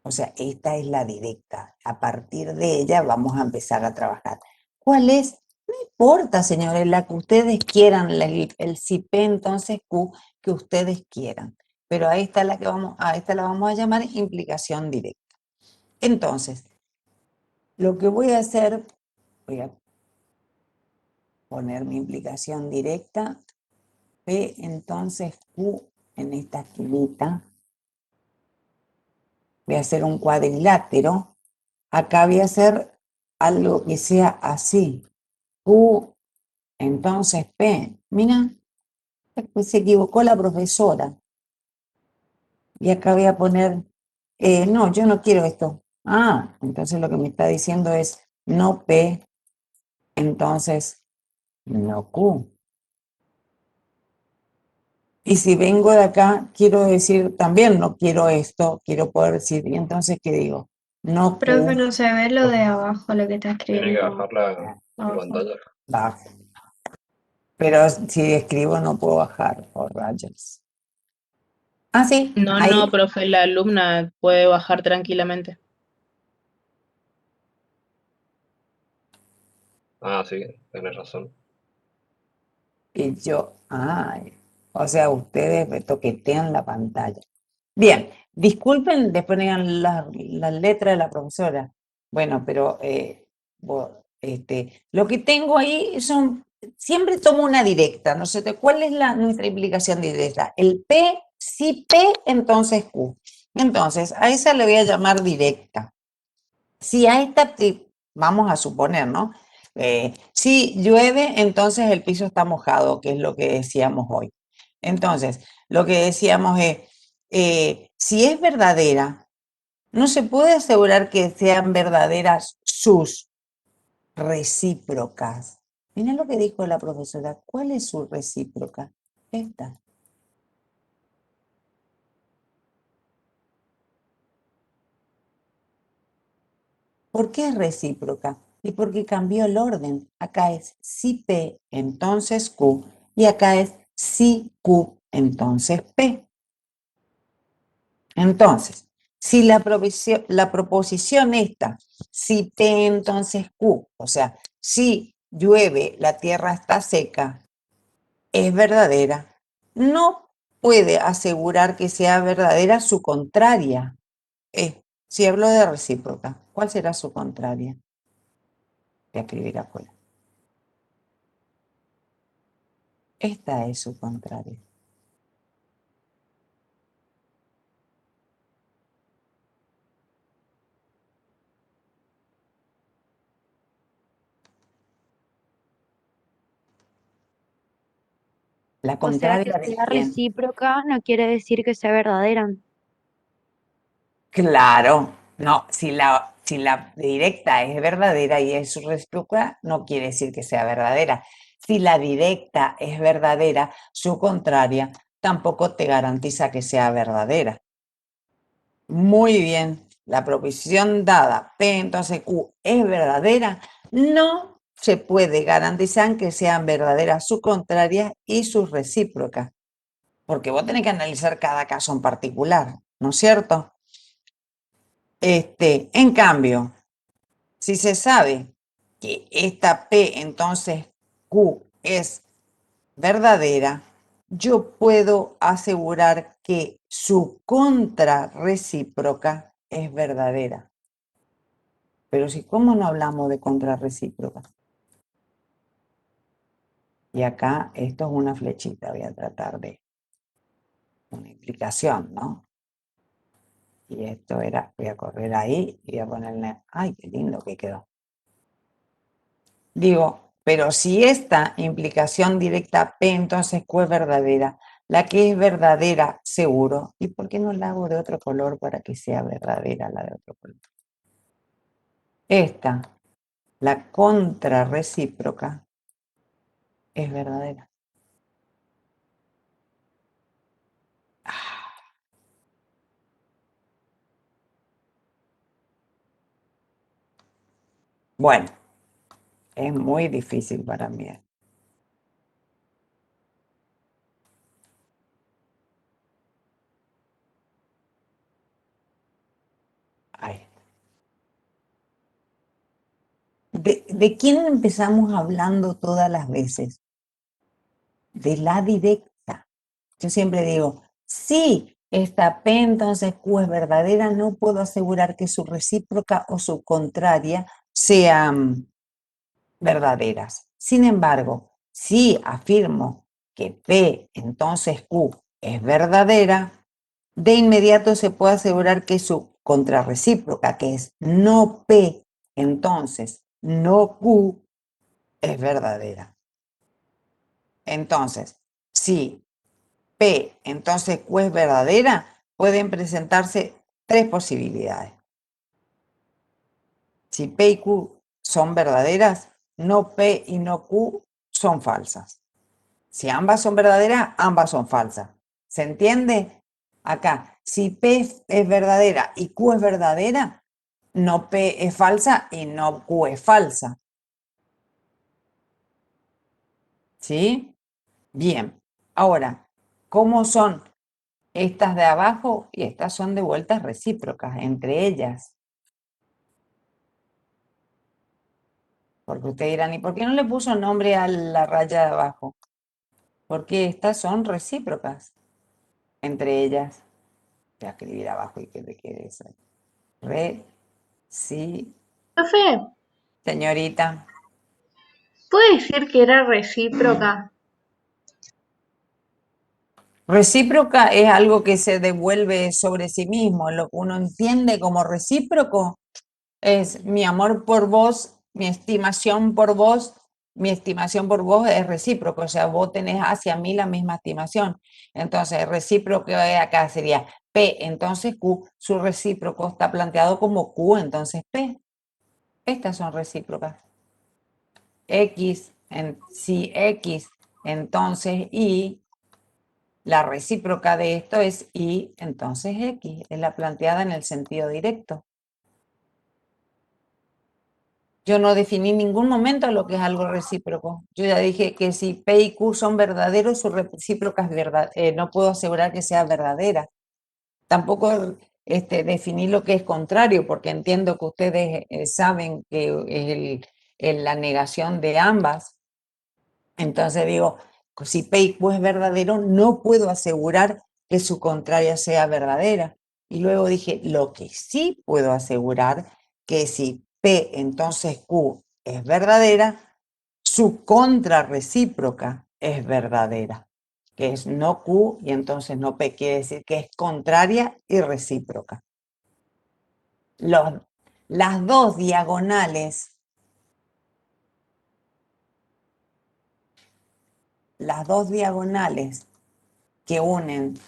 Speaker 1: O sea, esta es la directa. A partir de ella vamos a empezar a trabajar. ¿Cuál es? No importa, señores, la que ustedes quieran, el si P entonces Q, que ustedes quieran. Pero a esta la vamos a llamar implicación directa. Entonces, lo que voy a hacer, voy a poner mi implicación directa, P entonces Q en esta esquinita. Voy a hacer un cuadrilátero. Acá voy a hacer algo que sea así. Q, entonces P. Mira, se equivocó la profesora. Y acá voy a poner, no, yo no quiero esto. Entonces lo que me está diciendo es no P, entonces no Q. Y si vengo de acá, quiero decir también no quiero esto, quiero poder decir, y entonces, ¿qué digo? No
Speaker 8: Profe,
Speaker 1: Q.
Speaker 8: no se ve lo de abajo, lo que está
Speaker 13: Tiene que
Speaker 8: escribiendo
Speaker 13: bajar la
Speaker 8: abajo.
Speaker 13: pantalla.
Speaker 1: Bajo. Pero si escribo no puedo bajar, por rayos. Sí,
Speaker 19: No,
Speaker 1: ahí.
Speaker 19: no, profe, la alumna puede bajar tranquilamente.
Speaker 13: Sí, tenés razón.
Speaker 1: Y yo, o sea, ustedes toquetean la pantalla. Bien, disculpen, después digan la letra de la profesora. Bueno, pero lo que tengo ahí siempre tomo una directa, no sé, ¿cuál es nuestra implicación directa? El P, si P, entonces Q. Entonces, a esa le voy a llamar directa. Si a esta, vamos a suponer, ¿no? Si llueve, entonces el piso está mojado, que es lo que decíamos hoy. Entonces, lo que decíamos es, si es verdadera, no se puede asegurar que sean verdaderas sus recíprocas. Miren lo que dijo la profesora. ¿Cuál es su recíproca? Esta. ¿Por qué es recíproca? Y porque cambió el orden. Acá es si P, entonces Q, y acá es si Q, entonces P. Entonces, Si la proposición esta, si P entonces Q, o sea, si llueve, la tierra está seca, es verdadera, no puede asegurar que sea verdadera su contraria. Si hablo de recíproca, ¿cuál será su contraria? Voy a escribir afuera. Esta es su contraria. La
Speaker 2: O sea, que
Speaker 1: contraria de
Speaker 2: sea
Speaker 1: quién.
Speaker 2: recíproca no quiere decir que sea verdadera.
Speaker 1: Claro, no, si la directa es verdadera y es recíproca, no quiere decir que sea verdadera. Si la directa es verdadera, su contraria tampoco te garantiza que sea verdadera. Muy bien, la proposición dada P entonces Q es verdadera, no se puede garantizar que sean verdaderas su contraria y sus recíprocas, porque vos tenés que analizar cada caso en particular, ¿no es cierto? En cambio, si se sabe que esta P entonces Q es verdadera, yo puedo asegurar que su contrarrecíproca es verdadera. Pero si, ¿cómo no hablamos de contrarrecíproca? Y acá esto es una flechita, voy a tratar de una implicación, ¿no? Y esto era, voy a correr ahí y voy a ponerle, ¡ay, qué lindo que quedó! Digo, pero si esta implicación directa P entonces Q es verdadera, la que es verdadera seguro, ¿y por qué no la hago de otro color para que sea verdadera la de otro color? Esta, la contrarrecíproca, es verdadera. Bueno, es muy difícil para mí. Ahí. ¿De quién empezamos hablando todas las veces? De la directa. Yo siempre digo, si esta P entonces Q es verdadera, no puedo asegurar que su recíproca o su contraria sean verdaderas. Sin embargo, si afirmo que P entonces Q es verdadera, de inmediato se puede asegurar que su contrarrecíproca, que es no P, entonces no Q, es verdadera. Entonces, si P entonces Q es verdadera, pueden presentarse tres posibilidades. Si P y Q son verdaderas, no P y no Q son falsas. Si ambas son verdaderas, ambas son falsas. ¿Se entiende? Acá, si P es verdadera y Q es verdadera, no P es falsa y no Q es falsa. ¿Sí? Bien. Ahora, ¿cómo son estas de abajo? Y estas son de vueltas recíprocas entre ellas. Porque ustedes dirán, ¿y por qué no le puso nombre a la raya de abajo? Porque estas son recíprocas entre ellas. Voy a escribir abajo y que le quede eso.
Speaker 6: Profe,
Speaker 1: Señorita.
Speaker 6: ¿puede decir que era recíproca?
Speaker 1: Recíproca es algo que se devuelve sobre sí mismo. Lo que uno entiende como recíproco es mi amor por vos, mi estimación por vos. Mi estimación por vos es recíproco, o sea, vos tenés hacia mí la misma estimación. Entonces, recíproco acá sería P, entonces Q. Su recíproco está planteado como Q, entonces P. Estas son recíprocas. X, si X, entonces Y. La recíproca de esto es Y, entonces X. Es la planteada en el sentido directo. Yo no definí en ningún momento lo que es algo recíproco. Yo ya dije que si P y Q son verdaderos, su recíproca es verdad. No puedo asegurar que sea verdadera. Tampoco definir lo que es contrario, porque entiendo que ustedes saben que es la negación de ambas. Entonces digo, si P y Q es verdadero, no puedo asegurar que su contraria sea verdadera. Y luego dije, lo que sí puedo asegurar, que si P entonces Q es verdadera, su contrarrecíproca es verdadera, que es no Q y entonces no P, quiere decir que es contraria y recíproca. Las dos diagonales que unen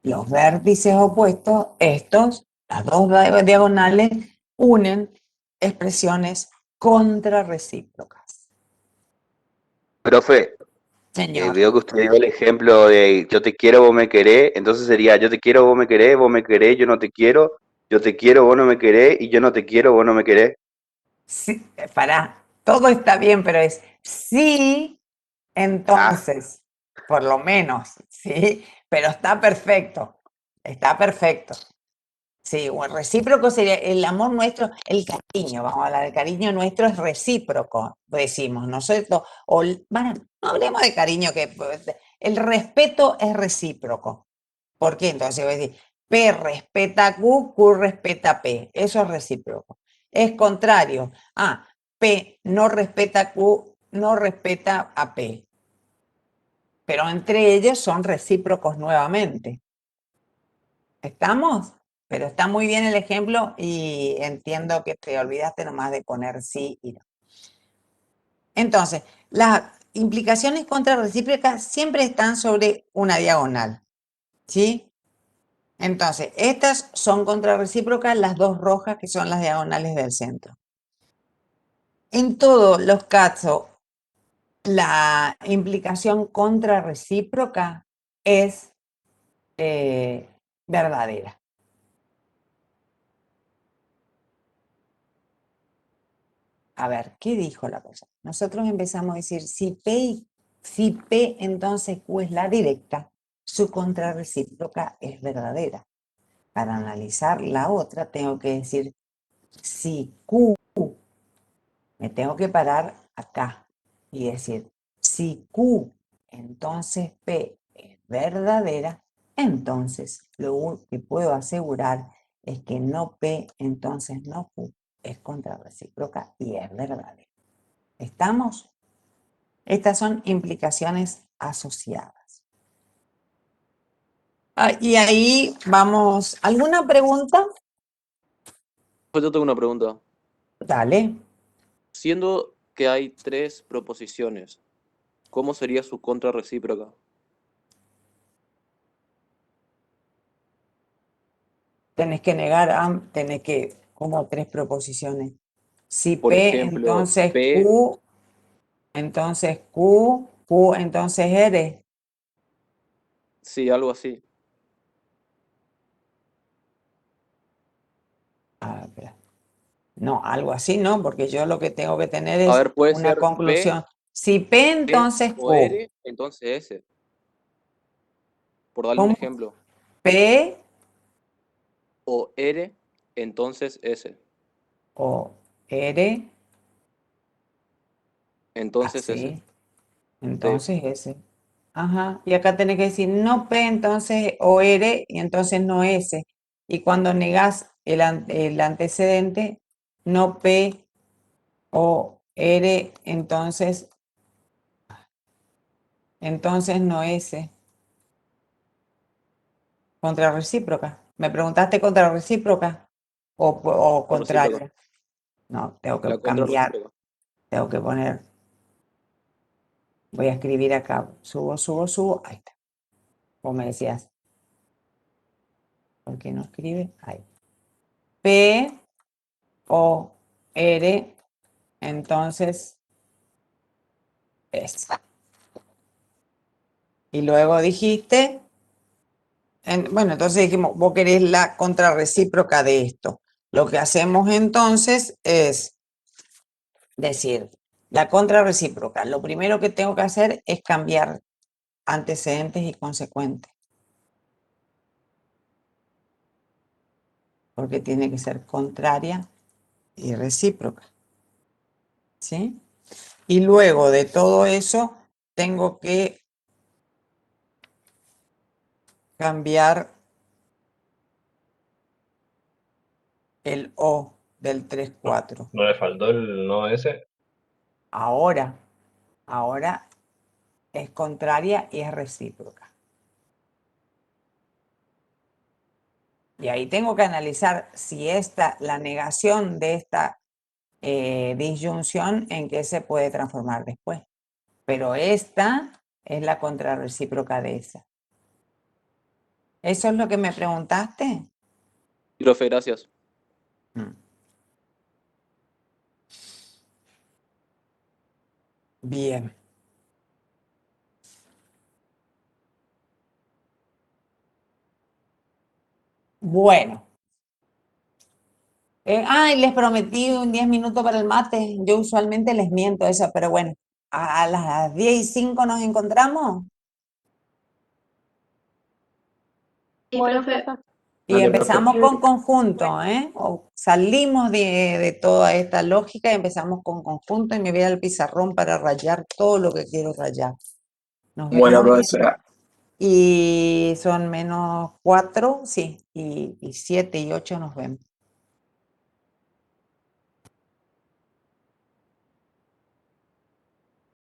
Speaker 1: los vértices opuestos, las dos diagonales unen expresiones contrarrecíprocas.
Speaker 15: Profe,
Speaker 1: Señor.
Speaker 15: veo que usted dio el ejemplo de yo te quiero, vos me querés, entonces sería yo te quiero, vos me querés, yo no te quiero, yo te quiero, vos no me querés, y yo no te quiero, vos no me querés.
Speaker 1: Sí, todo está bien, pero es sí, entonces, por lo menos, ¿sí? Pero está perfecto, Sí, o el recíproco sería el amor nuestro, el cariño, vamos a hablar del cariño nuestro es recíproco, decimos nosotros, bueno, no hablemos de cariño, que el respeto es recíproco. ¿Por qué? Entonces voy a decir, P respeta a Q, Q respeta a P, eso es recíproco. Es contrario, P no respeta a Q, no respeta a P, pero entre ellos son recíprocos nuevamente. ¿Estamos? Pero está muy bien el ejemplo y entiendo que te olvidaste nomás de poner sí y no. Entonces, las implicaciones contrarrecíprocas siempre están sobre una diagonal, ¿sí? Entonces, estas son contrarrecíprocas, las dos rojas que son las diagonales del centro. En todos los casos, la implicación contrarrecíproca es verdadera. A ver, ¿qué dijo la cosa? Nosotros empezamos a decir, si P entonces Q es la directa, su contrarrecíproca es verdadera. Para analizar la otra tengo que decir, si Q, me tengo que parar acá y decir, si Q entonces P es verdadera, entonces lo que puedo asegurar es que no P entonces no Q es contrarrecíproca y es verdadera. ¿Estamos? Estas son implicaciones asociadas. Y ahí vamos. ¿Alguna pregunta?
Speaker 20: Yo tengo una pregunta.
Speaker 1: Dale.
Speaker 20: Siendo que hay 3 proposiciones, ¿cómo sería su contrarrecíproca?
Speaker 1: Tenés que negar, tenés que, como 3 proposiciones. Si
Speaker 20: Por
Speaker 1: P,
Speaker 20: ejemplo,
Speaker 1: entonces
Speaker 20: P,
Speaker 1: Q, Q, entonces R.
Speaker 20: sí, algo así.
Speaker 1: Espera. No, algo así no, porque yo lo que tengo que tener
Speaker 20: A
Speaker 1: es
Speaker 20: ver, puede
Speaker 1: una
Speaker 20: ser
Speaker 1: conclusión. Si P, entonces
Speaker 20: o
Speaker 1: Q.
Speaker 20: R, entonces S. Por darle un
Speaker 1: ¿Cómo?
Speaker 20: ejemplo.
Speaker 1: P
Speaker 20: O R, entonces S.
Speaker 1: o R,
Speaker 20: Entonces S.
Speaker 1: así. Entonces S. Ajá. Y acá tenés que decir no P, entonces o R, y entonces no S. Y cuando negás el antecedente, no P o R, entonces no S. Contrarrecíproca. ¿Me preguntaste contrarrecíproca o
Speaker 20: O recíproca.
Speaker 1: contraria? No, tengo que
Speaker 20: La
Speaker 1: cambiar.
Speaker 20: contrarrecíproca.
Speaker 1: Tengo que poner. Voy a escribir acá. Subo. Ahí está. Como me decías. ¿Por qué no escribe? Ahí. P o R, entonces S. Y luego dijiste, bueno, entonces dijimos, vos querés la contrarrecíproca de esto. Lo que hacemos entonces es decir, La contrarrecíproca. Lo primero que tengo que hacer es cambiar antecedentes y consecuentes. Porque tiene que ser contraria y recíproca. ¿Sí? Y luego de todo eso, tengo que cambiar el O del 3-4.
Speaker 13: ¿No le faltó el no ese?
Speaker 1: Ahora es contraria y es recíproca. Y ahí tengo que analizar si la negación de esta disyunción, en qué se puede transformar después. Pero esta es la contrarrecíproca de esa. ¿Eso es lo que me preguntaste?
Speaker 20: Profe, gracias.
Speaker 1: Bien. Bueno. Y les prometí 10 minutos para el mate. Yo usualmente les miento eso, pero bueno. A las 10:05 nos encontramos.
Speaker 6: Sí,
Speaker 2: Bueno,
Speaker 6: profe.
Speaker 2: profe.
Speaker 1: Y
Speaker 15: Dale,
Speaker 1: empezamos
Speaker 15: profe.
Speaker 1: con conjunto, ¿eh? Salimos de toda esta lógica y empezamos con conjunto y me voy al pizarrón para rayar todo lo que quiero rayar. Nos
Speaker 15: Bueno,
Speaker 1: vemos.
Speaker 15: profesora.
Speaker 1: Y son -4, sí, y 7 y 8 nos vemos.